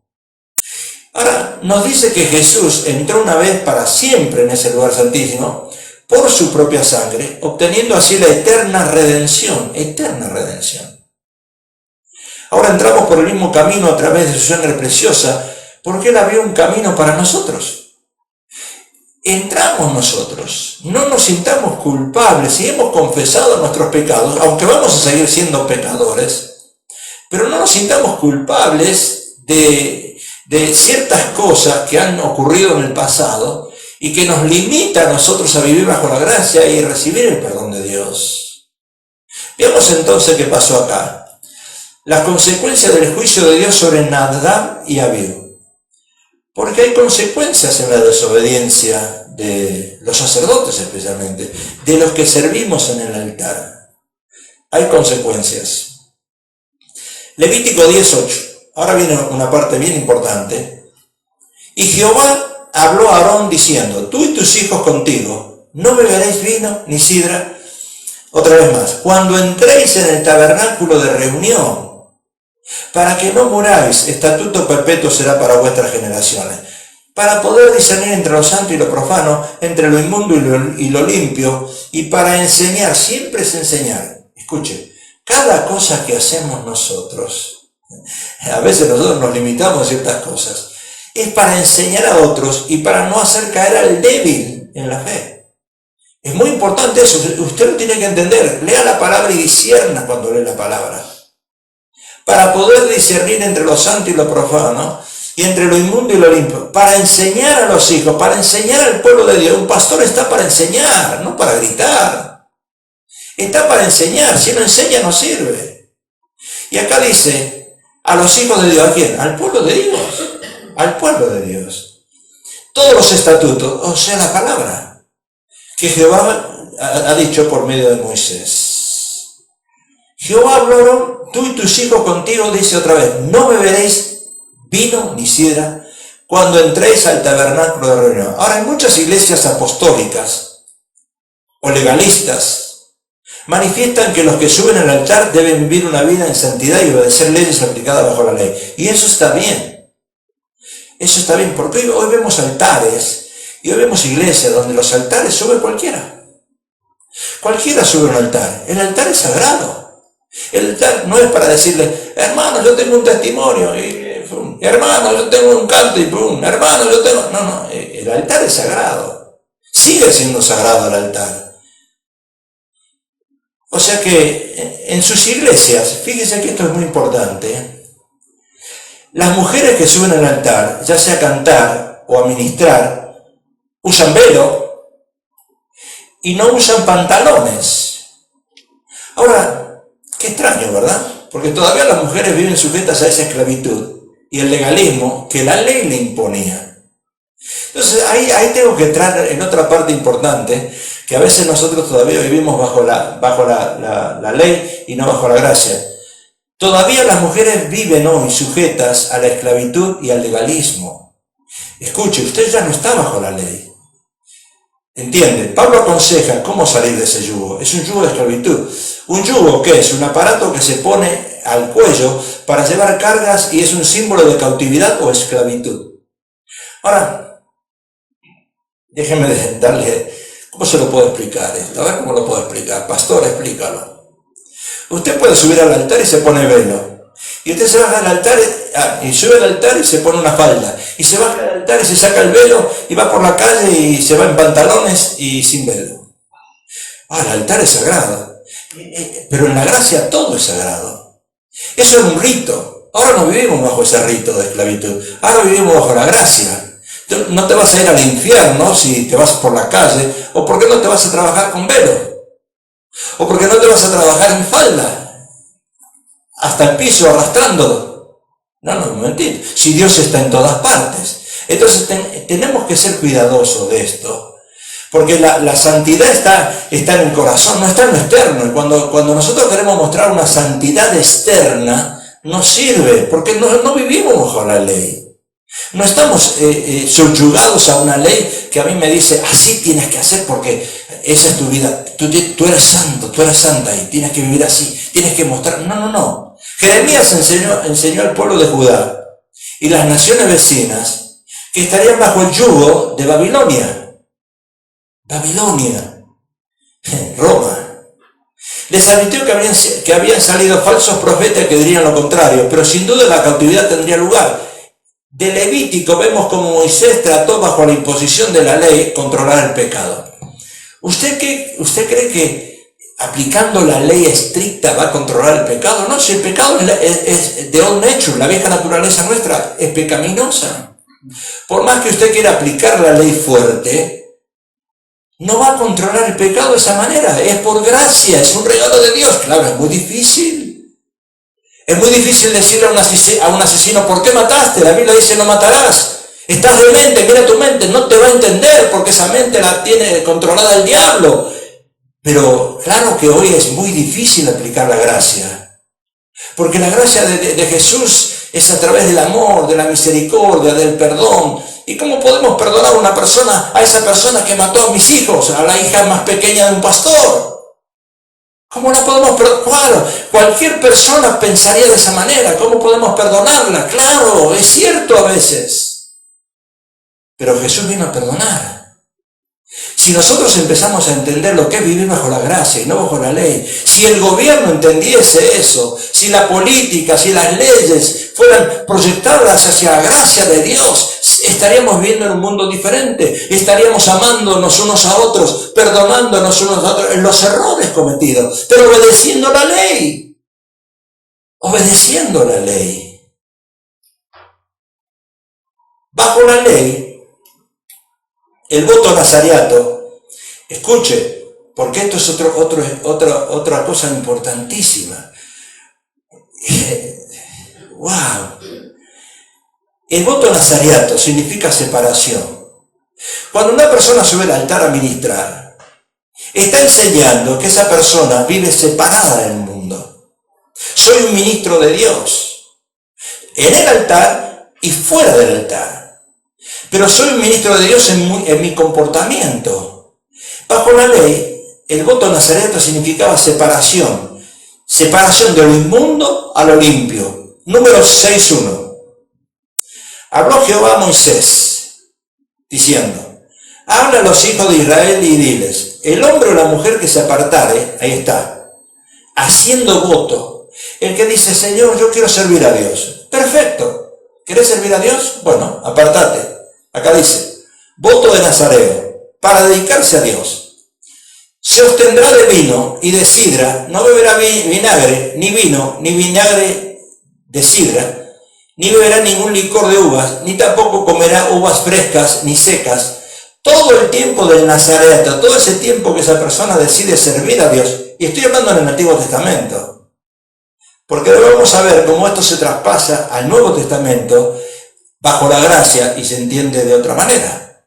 Ahora, nos dice que Jesús entró una vez para siempre en ese lugar santísimo por su propia sangre, obteniendo así la eterna redención. Ahora entramos por el mismo camino a través de su sangre preciosa, porque Él abrió un camino para nosotros. Entramos nosotros, no nos sintamos culpables si hemos confesado nuestros pecados, aunque vamos a seguir siendo pecadores, pero no nos sintamos culpables de ciertas cosas que han ocurrido en el pasado y que nos limita a nosotros a vivir bajo la gracia y recibir el perdón de Dios. Veamos entonces qué pasó acá. Las consecuencias del juicio de Dios sobre Nadab y Abiú. Porque hay consecuencias en la desobediencia de los sacerdotes especialmente, de los que servimos en el altar. Hay consecuencias. Levítico 10:8. Ahora viene una parte bien importante. Y Jehová habló a Aarón diciendo, tú y tus hijos contigo, no beberéis vino ni sidra. Otra vez más, cuando entréis en el tabernáculo de reunión, para que no muráis, estatuto perpetuo será para vuestras generaciones, para poder discernir entre lo santo y lo profano, entre lo inmundo y lo limpio, y para enseñar, siempre es enseñar. Escuche, cada cosa que hacemos nosotros, a veces nosotros nos limitamos a ciertas cosas, es para enseñar a otros y para no hacer caer al débil en la fe. Es muy importante eso, usted lo tiene que entender, lea la palabra y discierna cuando lee la palabra. para poder discernir entre lo santo y lo profano, y entre lo inmundo y lo limpio, para enseñar a los hijos, para enseñar al pueblo de Dios. Un pastor está para enseñar, no para gritar. Está para enseñar, si no enseña no sirve. Y acá dice, a los hijos de Dios, ¿a quién? Al pueblo de Dios, al pueblo de Dios. Todos los estatutos, o sea, la palabra, que Jehová ha dicho por medio de Moisés. Jehová habló, tú y tus hijos contigo, dice otra vez, no beberéis vino ni sidra cuando entréis al tabernáculo de reunión. Ahora, hay muchas iglesias apostólicas o legalistas manifiestan que los que suben al altar deben vivir una vida en santidad y obedecer leyes aplicadas bajo la ley. Y eso está bien. Eso está bien, porque hoy vemos altares y hoy vemos iglesias donde los altares sube cualquiera. Cualquiera sube un altar. El altar es sagrado. El altar no es para decirle, hermano, yo tengo un testimonio, hermano, yo tengo un canto y pum, hermano, yo tengo... No, el altar es sagrado. Sigue siendo sagrado el altar. O sea que en sus iglesias, fíjense que esto es muy importante, las mujeres que suben al altar, ya sea a cantar o a ministrar, usan velo y no usan pantalones. Ahora, qué extraño, ¿verdad? Porque todavía las mujeres viven sujetas a esa esclavitud y el legalismo que la ley le imponía. Entonces ahí tengo que entrar en otra parte importante, que a veces nosotros todavía vivimos bajo la ley y no bajo la gracia. Todavía las mujeres viven hoy sujetas a la esclavitud y al legalismo. Escuche, usted ya no está bajo la ley. ¿Entiende? Pablo aconseja cómo salir de ese yugo. Es un yugo de esclavitud. ¿Un yugo qué es? Un aparato que se pone al cuello para llevar cargas y es un símbolo de cautividad o esclavitud. Ahora, déjeme darle... ¿Cómo se lo puedo explicar esto? A ver cómo lo puedo explicar. Pastor, explícalo. Usted puede subir al altar y se pone velo. Y usted se baja al altar y sube al altar y se pone una falda. Y se baja al altar y se saca el velo y va por la calle y se va en pantalones y sin velo. El altar es sagrado. Pero en la gracia todo es sagrado. Eso es un rito. Ahora no vivimos bajo ese rito de esclavitud. Ahora vivimos bajo la gracia. No te vas a ir al infierno si te vas por la calle. ¿O por qué no te vas a trabajar con velo? ¿O por qué no te vas a trabajar en falda? Hasta el piso arrastrándolo. No, un momentito. Si Dios está en todas partes. Entonces tenemos que ser cuidadosos de esto. Porque la santidad está en el corazón, no está en lo externo. Y cuando nosotros queremos mostrar una santidad externa, no sirve, porque no vivimos bajo la ley. No estamos subyugados a una ley que a mí me dice, así tienes que hacer porque esa es tu vida. Tú eres santo, tú eres santa y tienes que vivir así, tienes que mostrar. No. Jeremías enseñó al pueblo de Judá y las naciones vecinas que estarían bajo el yugo de Babilonia. Roma. Les advirtió que habían salido falsos profetas que dirían lo contrario, pero sin duda la cautividad tendría lugar. De Levítico vemos como Moisés trató bajo la imposición de la ley controlar el pecado. ¿Usted cree que aplicando la ley estricta va a controlar el pecado? No, si el pecado es de old nature, la vieja naturaleza nuestra es pecaminosa. Por más que usted quiera aplicar la ley fuerte, no va a controlar el pecado de esa manera. Es por gracia, es un regalo de Dios. Claro, es muy difícil. Es muy difícil decirle a un asesino, ¿por qué mataste? La Biblia dice, no matarás. Estás demente, mira tu mente, no te va a entender porque esa mente la tiene controlada el diablo. Pero claro que hoy es muy difícil aplicar la gracia. Porque la gracia de Jesús es a través del amor, de la misericordia, del perdón. ¿Y cómo podemos perdonar a esa persona que mató a mis hijos, a la hija más pequeña de un pastor? ¿Cómo no podemos perdonar? Claro, cualquier persona pensaría de esa manera. ¿Cómo podemos perdonarla? Claro, es cierto a veces. Pero Jesús vino a perdonar. Si nosotros empezamos a entender lo que es vivir bajo la gracia y no bajo la ley, si el gobierno entendiese eso, si la política, si las leyes fueran proyectadas hacia la gracia de Dios, estaríamos viviendo en un mundo diferente, estaríamos amándonos unos a otros, perdonándonos unos a otros en los errores cometidos, pero obedeciendo la ley. obedeciendo la ley. Bajo la ley, el voto nazareato, escuche, porque esto es otra cosa importantísima. ¡Wow! El voto nazareato significa separación. Cuando una persona sube al altar a ministrar, está enseñando que esa persona vive separada del mundo. Soy un ministro de Dios, en el altar y fuera del altar. Pero soy un ministro de Dios en mi comportamiento. Bajo la ley, el voto nazareato significaba separación. Separación de lo inmundo a lo limpio. Números 6:1. Habló Jehová a Moisés, diciendo: habla a los hijos de Israel y diles, el hombre o la mujer que se apartare, ahí está, haciendo voto. El que dice, Señor, yo quiero servir a Dios. Perfecto. ¿Querés servir a Dios? Bueno, apartate. Acá dice, voto de nazareo, para dedicarse a Dios. Se abstendrá de vino y de sidra, no beberá vinagre, ni vino, ni vinagre de sidra, ni beberá ningún licor de uvas, ni tampoco comerá uvas frescas ni secas, todo el tiempo del nazareato, todo ese tiempo que esa persona decide servir a Dios. Y estoy hablando en el Antiguo Testamento, porque vamos a ver cómo esto se traspasa al Nuevo Testamento bajo la gracia y se entiende de otra manera.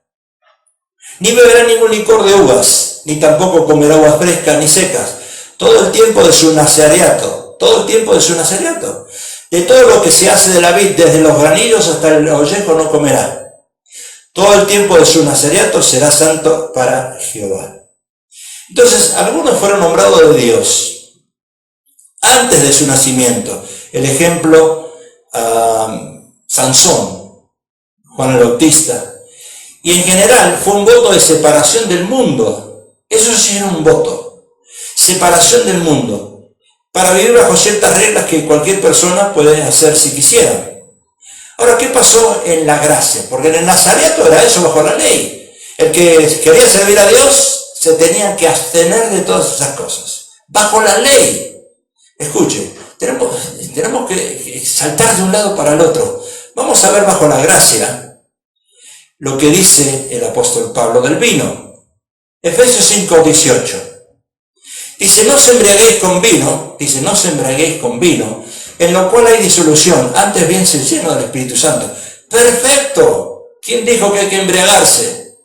Ni beberá ningún licor de uvas, ni tampoco comerá uvas frescas ni secas, todo el tiempo de su nazareato, todo el tiempo de su nazareato. De todo lo que se hace de la vid, desde los granillos hasta el ollejo, no comerá. Todo el tiempo de su nazareato será santo para Jehová. Entonces, algunos fueron nombrados de Dios antes de su nacimiento. El ejemplo, Sansón, Juan el Bautista. Y en general fue un voto de separación del mundo. Eso sí era un voto. Separación del mundo. Para vivir bajo ciertas reglas que cualquier persona puede hacer si quisiera. Ahora, ¿qué pasó en la gracia? Porque en el nazareato era eso, bajo la ley. El que quería servir a Dios se tenía que abstener de todas esas cosas. Bajo la ley. Escuche, tenemos que saltar de un lado para el otro. Vamos a ver bajo la gracia lo que dice el apóstol Pablo del vino. Efesios 5:18. Dice, no os embriaguéis con vino, en lo cual hay disolución, antes bien se lleno del Espíritu Santo. ¡Perfecto! ¿Quién dijo que hay que embriagarse?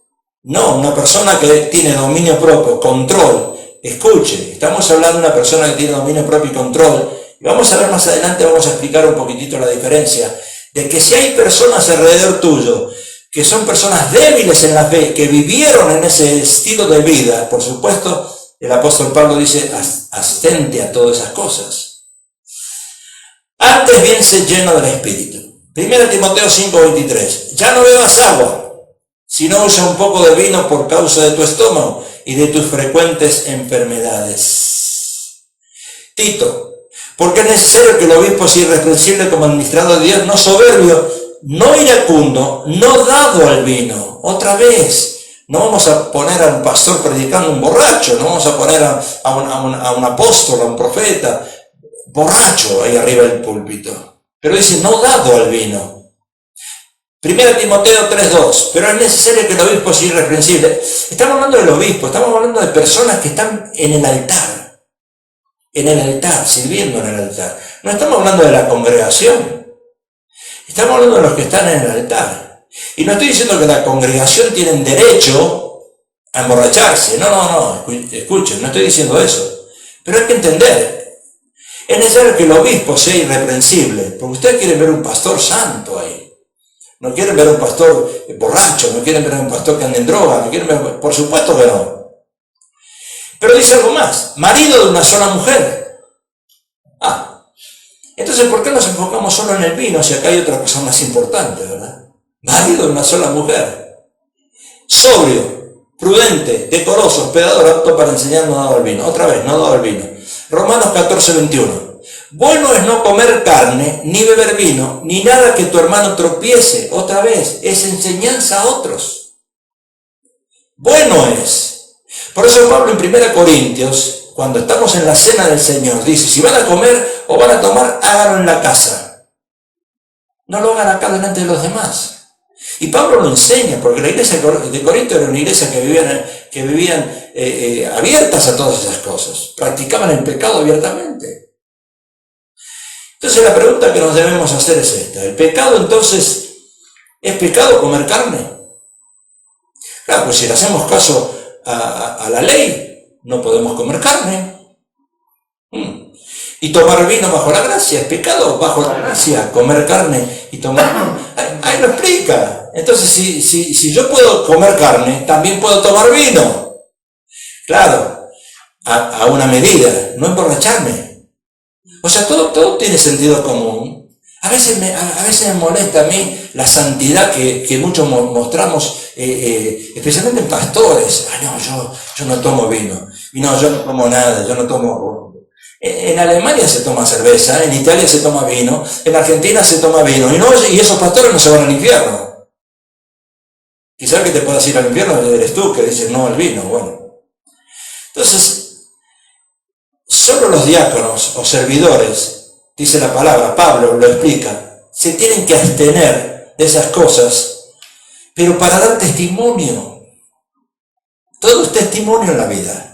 No, una persona que tiene dominio propio, control. Escuche, estamos hablando de una persona que tiene dominio propio y control. Y vamos a ver más adelante, vamos a explicar un poquitito la diferencia, de que si hay personas alrededor tuyo, que son personas débiles en la fe, que vivieron en ese estilo de vida, por supuesto, el apóstol Pablo dice, abstente a todas esas cosas. Antes bien se lleno del Espíritu. 1 Timoteo 5:23. Ya no bebas agua, sino usa un poco de vino por causa de tu estómago y de tus frecuentes enfermedades. Tito. Porque es necesario que el obispo sea irreprensible como administrador de Dios, no soberbio, no iracundo, no dado al vino. Otra vez. No vamos a poner a un pastor predicando un borracho, no vamos a poner a un apóstol, a un profeta, borracho ahí arriba del púlpito. Pero dice, no dado al vino. 1 Timoteo 3:2, pero es necesario que el obispo sea irreprensible. Estamos hablando del obispo, estamos hablando de personas que están en el altar, sirviendo en el altar. No estamos hablando de la congregación, estamos hablando de los que están en el altar. Y no estoy diciendo que la congregación tienen derecho a emborracharse. No, escuchen, no estoy diciendo eso. Pero hay que entender. Es necesario que el obispo sea irreprensible. Porque ustedes quieren ver un pastor santo ahí. No quieren ver un pastor borracho, no quieren ver un pastor que ande en droga, no quieren ver, por supuesto que no. Pero dice algo más. Marido de una sola mujer. Entonces, ¿por qué nos enfocamos solo en el vino si acá hay otra cosa más importante, verdad? Marido de una sola mujer, sobrio, prudente, decoroso, hospedador, apto para enseñar, no dado al vino. Otra vez, no dado al vino. Romanos 14:21. Bueno es no comer carne, ni beber vino, ni nada que tu hermano tropiece. Otra vez, es enseñanza a otros. Bueno es. Por eso Pablo en 1 Corintios, cuando estamos en la cena del Señor, dice, si van a comer, o van a tomar, háganlo en la casa. No lo hagan acá delante de los demás. Y Pablo lo enseña, porque la iglesia de Corinto era una iglesia que vivían abiertas a todas esas cosas. Practicaban el pecado abiertamente. Entonces la pregunta que nos debemos hacer es esta. ¿El pecado entonces es pecado comer carne? Claro, pues si le hacemos caso a la ley, no podemos comer carne. Y tomar vino bajo la gracia, ¿es pecado bajo la gracia comer carne y tomar? Ahí lo explica. Entonces, si yo puedo comer carne, también puedo tomar vino. Claro, a una medida, no emborracharme. O sea, todo tiene sentido común. A veces me molesta a mí la santidad que muchos mostramos, especialmente en pastores. No, yo no tomo vino. Y no, yo no tomo nada, yo no tomo... En Alemania se toma cerveza, en Italia se toma vino, en Argentina se toma vino, y esos pastores no se van al infierno. Quizás que te puedas ir al infierno eres tú que dices no al vino. Bueno, entonces, solo los diáconos o servidores, dice la palabra, Pablo lo explica, se tienen que abstener de esas cosas, pero para dar testimonio. Todo es testimonio en la vida.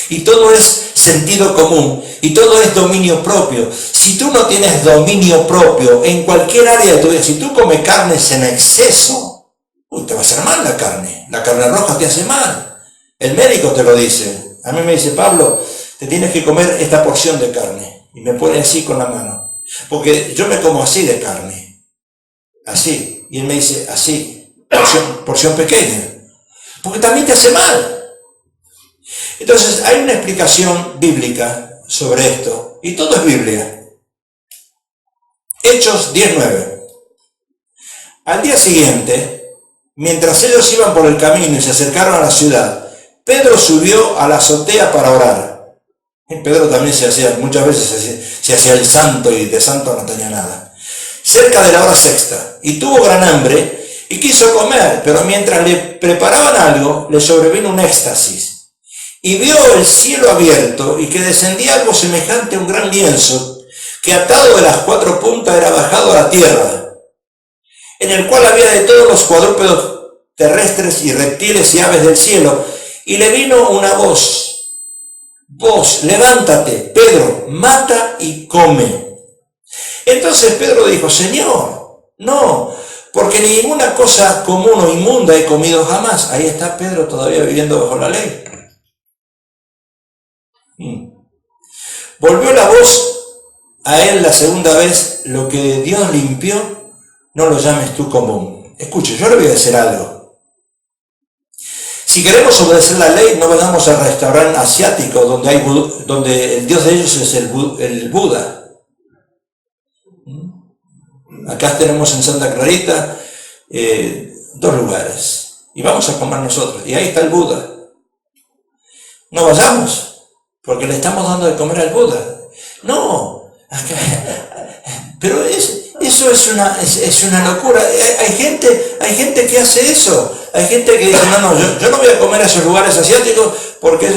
Y todo es sentido común, y todo es dominio propio. Si tú no tienes dominio propio en cualquier área de tu vida, si tú comes carnes en exceso, te va a hacer mal la carne roja te hace mal. El médico te lo dice. A mí me dice, Pablo, te tienes que comer esta porción de carne, y me pone así con la mano, porque yo me como así de carne, así, y él me dice, así, porción pequeña, porque también te hace mal. Entonces, hay una explicación bíblica sobre esto, y todo es Biblia. Hechos 19. Al día siguiente, mientras ellos iban por el camino y se acercaron a la ciudad, Pedro subió a la azotea para orar. Y Pedro también muchas veces se hacía el santo, y de santo no tenía nada. Cerca de la hora sexta, y tuvo gran hambre, y quiso comer, pero mientras le preparaban algo, le sobrevino un éxtasis. Y vio el cielo abierto y que descendía algo semejante a un gran lienzo, que atado de las 4 puntas era bajado a la tierra, en el cual había de todos los cuadrúpedos terrestres y reptiles y aves del cielo. Y le vino una voz, levántate, Pedro, mata y come. Entonces Pedro dijo, Señor, no, porque ninguna cosa común o inmunda he comido jamás. Ahí está Pedro todavía viviendo bajo la ley. Volvió la voz a él la segunda vez, lo que Dios limpió, no lo llames tú común. Escuche, yo le voy a decir algo. Si queremos obedecer la ley, no vayamos al restaurante asiático donde el Dios de ellos es el Buda. Acá tenemos en Santa Clarita 2 lugares, y vamos a comer nosotros, y ahí está el Buda. No vayamos, porque le estamos dando de comer al Buda. No, pero eso es una locura. Hay gente que hace eso. Hay gente que dice, no, yo no voy a comer a esos lugares asiáticos porque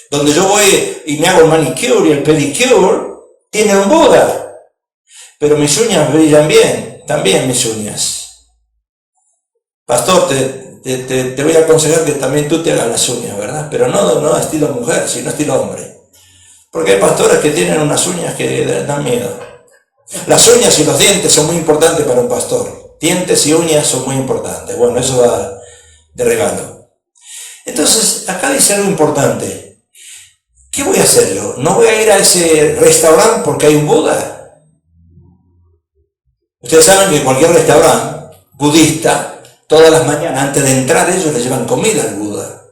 donde yo voy y me hago el manicure y el pedicure, tiene un Buda. Pero mis uñas brillan bien, también mis uñas. Pastor, te voy a aconsejar que también tú te hagas las uñas, ¿verdad? Pero no estilo mujer, sino estilo hombre. Porque hay pastores que tienen unas uñas que dan miedo. Las uñas y los dientes son muy importantes para un pastor. Dientes y uñas son muy importantes. Bueno, eso va de regalo. Entonces, acá dice algo importante. ¿Qué voy a hacer yo? ¿No voy a ir a ese restaurante porque hay un Buda? Ustedes saben que cualquier restaurante budista, todas las mañanas, antes de entrar, ellos le llevan comida al Buda.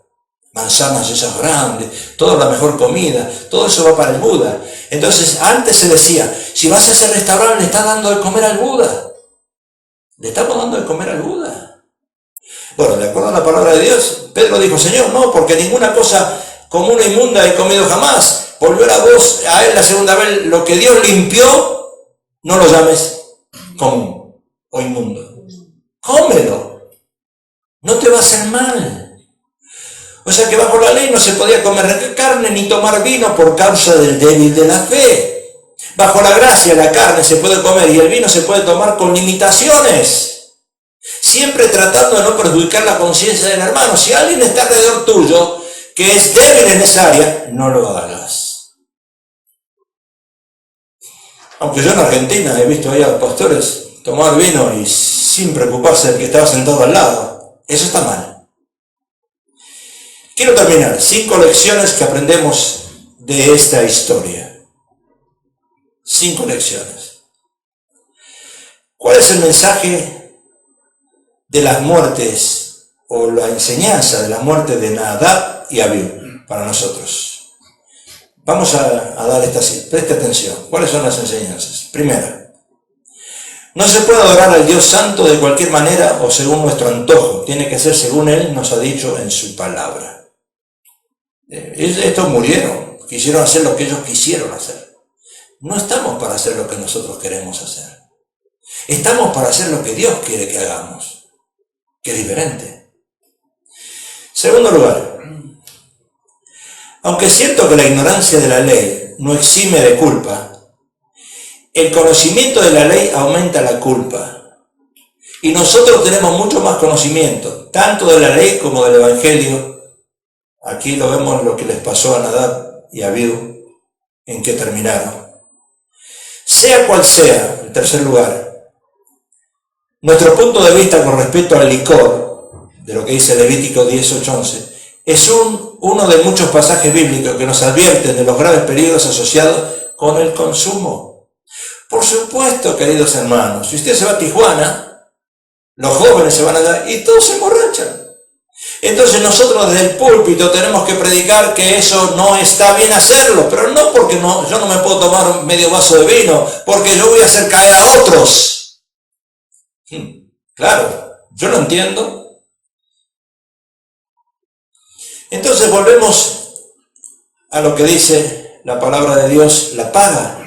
Manzanas esas grandes, toda la mejor comida, todo eso va para el Buda. Entonces, antes se decía, si vas a ese restaurante, le estás dando de comer al Buda. ¿Le estamos dando de comer al Buda? Bueno, de acuerdo a la palabra de Dios, Pedro dijo, Señor, no, porque ninguna cosa común o inmunda he comido jamás. Volvió la voz a él la segunda vez, lo que Dios limpió, no lo llames común o inmundo. Cómelo, no te va a hacer mal. O sea que bajo la ley no se podía comer carne ni tomar vino por causa del débil de la fe. Bajo la gracia la carne se puede comer y el vino se puede tomar con limitaciones, siempre tratando de no perjudicar la conciencia del hermano. Si alguien está alrededor tuyo que es débil en esa área, no lo hagas. Aunque yo en Argentina he visto ahí a los pastores tomar vino y sin preocuparse del que estaba sentado al lado. Eso está mal. Quiero terminar. 5 lecciones que aprendemos de esta historia. 5 lecciones. ¿Cuál es el mensaje de las muertes o la enseñanza de la muerte de Nadab y Abiú para nosotros? Vamos a dar esta cita. Preste atención. ¿Cuáles son las enseñanzas? Primera, no se puede adorar al Dios Santo de cualquier manera o según nuestro antojo. Tiene que ser según Él nos ha dicho en su palabra. Estos murieron, quisieron hacer lo que ellos quisieron hacer. No estamos para hacer lo que nosotros queremos hacer. Estamos para hacer lo que Dios quiere que hagamos, que es diferente. Segundo lugar, aunque es cierto que la ignorancia de la ley no exime de culpa, el conocimiento de la ley aumenta la culpa. Y nosotros tenemos mucho más conocimiento, tanto de la ley como del Evangelio. Aquí lo vemos lo que les pasó a Nadab y a Abiú, en que terminaron. Sea cual sea, en tercer lugar, nuestro punto de vista con respecto al licor, de lo que dice Levítico 10:8-11, es uno de muchos pasajes bíblicos que nos advierten de los graves peligros asociados con el consumo. Por supuesto, queridos hermanos, si usted se va a Tijuana, los jóvenes se van allá y todos se emborrachan. Entonces nosotros desde el púlpito tenemos que predicar que eso no está bien hacerlo, pero no porque yo no me puedo tomar un medio vaso de vino, porque yo voy a hacer caer a otros. Claro, yo lo entiendo. Entonces volvemos a lo que dice la palabra de Dios, la paga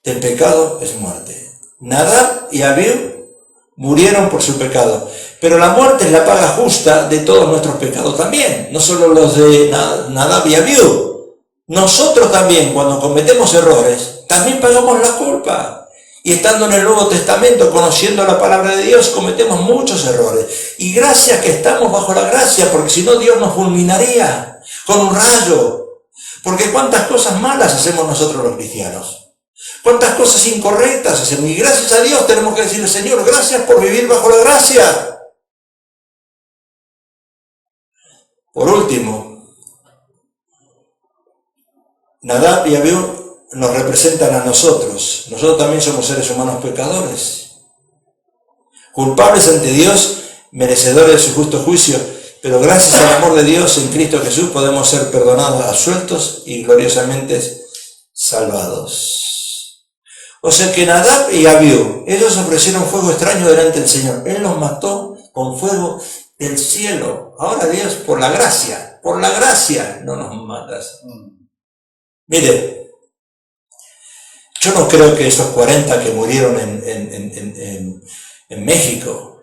del pecado es muerte. Nadab y Abiú murieron por su pecado, pero la muerte es la paga justa de todos nuestros pecados también, no solo los de Nadab y Abiú. Nosotros también, cuando cometemos errores, también pagamos la culpa. Y estando en el Nuevo Testamento, conociendo la palabra de Dios, cometemos muchos errores. Y gracias que estamos bajo la gracia, porque si no Dios nos fulminaría con un rayo. Porque cuántas cosas malas hacemos nosotros los cristianos. Cuántas cosas incorrectas hacemos. Y gracias a Dios tenemos que decirle, Señor, gracias por vivir bajo la gracia. Por último, Nadab y Abiú nos representan a nosotros. Nosotros también somos seres humanos pecadores, culpables ante Dios, merecedores de su justo juicio, pero gracias al amor de Dios en Cristo Jesús podemos ser perdonados, absueltos y gloriosamente salvados. O sea que Nadab y Abiú, ellos ofrecieron fuego extraño delante del Señor. Él los mató con fuego del cielo. Ahora Dios, por la gracia no nos matas. Mire, yo no creo que esos 40 que murieron en México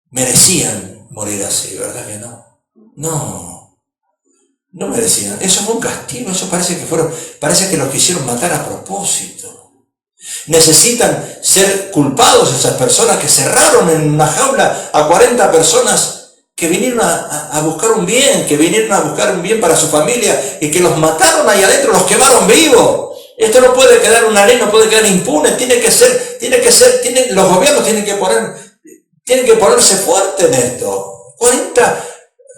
merecían morir así, ¿verdad que no? No merecían. Eso fue un castigo, eso parece que los quisieron matar a propósito. Necesitan ser culpados esas personas que cerraron en una jaula a 40 personas que vinieron a buscar un bien, para su familia y que los mataron ahí adentro, los quemaron vivos. Esto no puede quedar una ley, no puede quedar impune, los gobiernos tienen que ponerse fuerte en esto.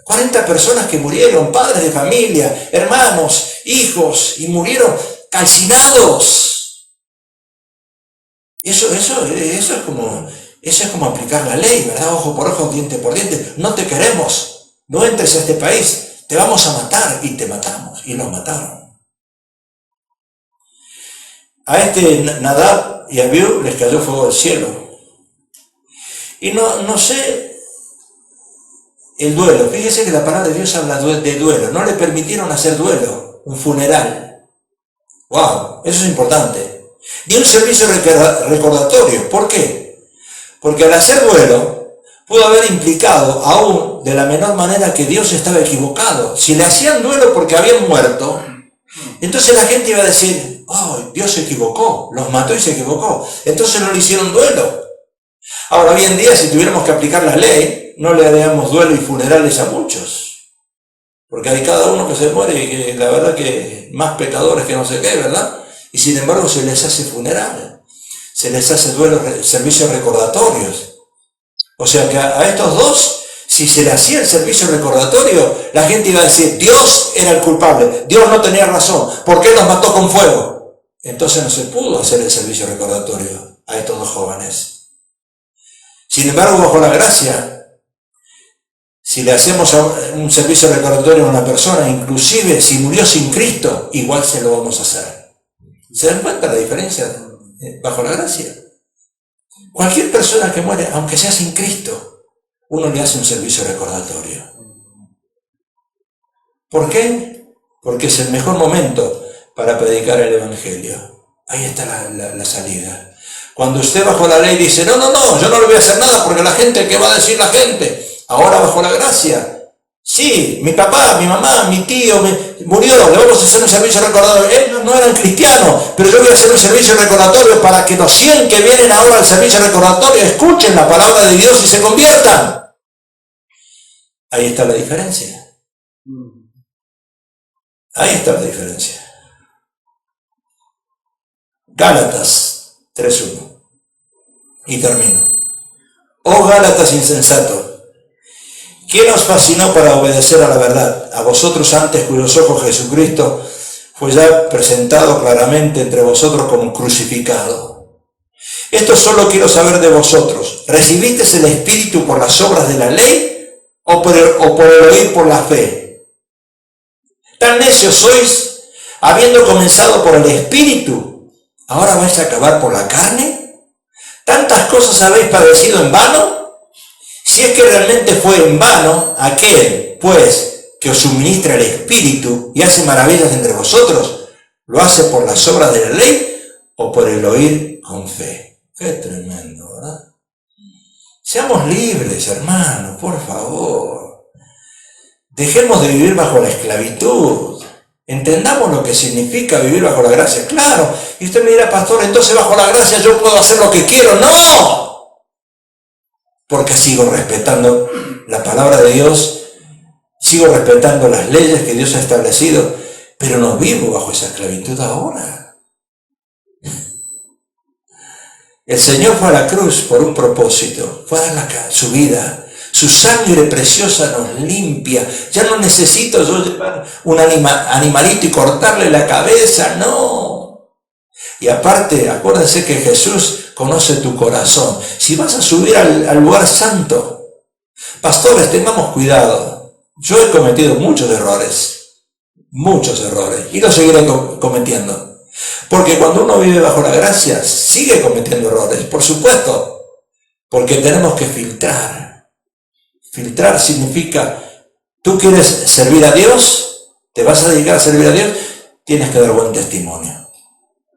40 personas que murieron, padres de familia, hermanos, hijos, y murieron calcinados. Eso es como aplicar la ley, ¿verdad? Ojo por ojo, diente por diente. No te queremos, no entres a este país, te vamos a matar, y te matamos, y los mataron. A Nadab y Abiú les cayó fuego del cielo. Y no sé, el duelo, fíjese que la palabra de Dios habla de duelo, no le permitieron hacer duelo, un funeral. ¡Wow! Eso es importante. Ni un servicio recordatorio. ¿Por qué? Porque al hacer duelo, pudo haber implicado aún de la menor manera que Dios estaba equivocado. Si le hacían duelo porque habían muerto, entonces la gente iba a decir, oh, Dios se equivocó, los mató y se equivocó. Entonces no le hicieron duelo. Ahora, hoy en día, si tuviéramos que aplicar la ley, no le haríamos duelo y funerales a muchos. Porque hay cada uno que se muere y que la verdad que más pecadores que no sé qué, ¿verdad? Y sin embargo se les hace funeral, se les hace duelo, servicios recordatorios. O sea que a estos dos, si se le hacía el servicio recordatorio, la gente iba a decir, Dios era el culpable, Dios no tenía razón, ¿por qué los mató con fuego? Entonces no se pudo hacer el servicio recordatorio a estos dos jóvenes. Sin embargo, bajo la gracia, si le hacemos un servicio recordatorio a una persona, inclusive si murió sin Cristo, igual se lo vamos a hacer. ¿Se dan cuenta la diferencia bajo la gracia? Cualquier persona que muere, aunque sea sin Cristo, uno le hace un servicio recordatorio. ¿Por qué? Porque es el mejor momento para predicar el Evangelio. Ahí está la salida. Cuando usted bajo la ley dice, no, yo no le voy a hacer nada porque la gente, ¿qué va a decir la gente? Ahora bajo la gracia, sí, mi papá, mi mamá, mi tío murió, le vamos a hacer un servicio recordatorio. Ellos no eran cristianos, pero yo voy a hacer un servicio recordatorio para que los 100 que vienen ahora al servicio recordatorio escuchen la palabra de Dios y se conviertan. Ahí está la diferencia. Ahí está la diferencia. Gálatas 3:1. Y termino. Oh Gálatas insensatos, ¿quién os fascinó para obedecer a la verdad? A vosotros antes cuyos ojos Jesucristo fue ya presentado claramente entre vosotros como crucificado. Esto solo quiero saber de vosotros. ¿Recibisteis el Espíritu por las obras de la ley o por el oír por la fe? Tan necios sois, habiendo comenzado por el Espíritu, ¿ahora vais a acabar por la carne? ¿Tantas cosas habéis padecido en vano? Si es que realmente fue en vano, aquel, pues, que os suministra el Espíritu y hace maravillas entre vosotros, ¿lo hace por las obras de la ley o por el oír con fe? Qué tremendo, ¿verdad? Seamos libres, hermanos, por favor. Dejemos de vivir bajo la esclavitud. Entendamos lo que significa vivir bajo la gracia. Claro, y usted me dirá, pastor, entonces bajo la gracia yo puedo hacer lo que quiero. ¡No! Porque sigo respetando la palabra de Dios, sigo respetando las leyes que Dios ha establecido, pero no vivo bajo esa esclavitud ahora. El Señor fue a la cruz por un propósito, fue a dar su vida. Su sangre preciosa nos limpia. Ya no necesito yo llevar un animalito y cortarle la cabeza, no. Y aparte, acuérdense que Jesús conoce tu corazón. Si vas a subir al lugar santo, pastores, tengamos cuidado. Yo he cometido muchos errores, y los seguiré cometiendo. Porque cuando uno vive bajo la gracia, sigue cometiendo errores, por supuesto, porque tenemos que filtrar. Filtrar significa, tú quieres servir a Dios, te vas a dedicar a servir a Dios, tienes que dar buen testimonio.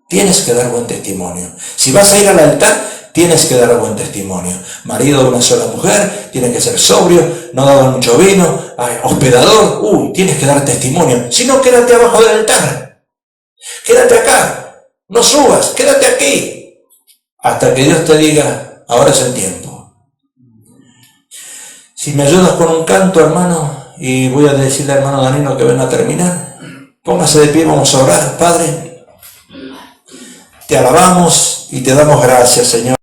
Tienes que dar buen testimonio. Si vas a ir al altar, tienes que dar buen testimonio. Marido de una sola mujer, tienes que ser sobrio, no dar mucho vino, hospedador, tienes que dar testimonio. Si no, quédate abajo del altar. Quédate acá, no subas, quédate aquí. Hasta que Dios te diga, ahora es el tiempo. Si me ayudas con un canto, hermano, y voy a decirle al hermano Danilo que venga a terminar. Póngase de pie, vamos a orar. Padre, te alabamos y te damos gracias, Señor.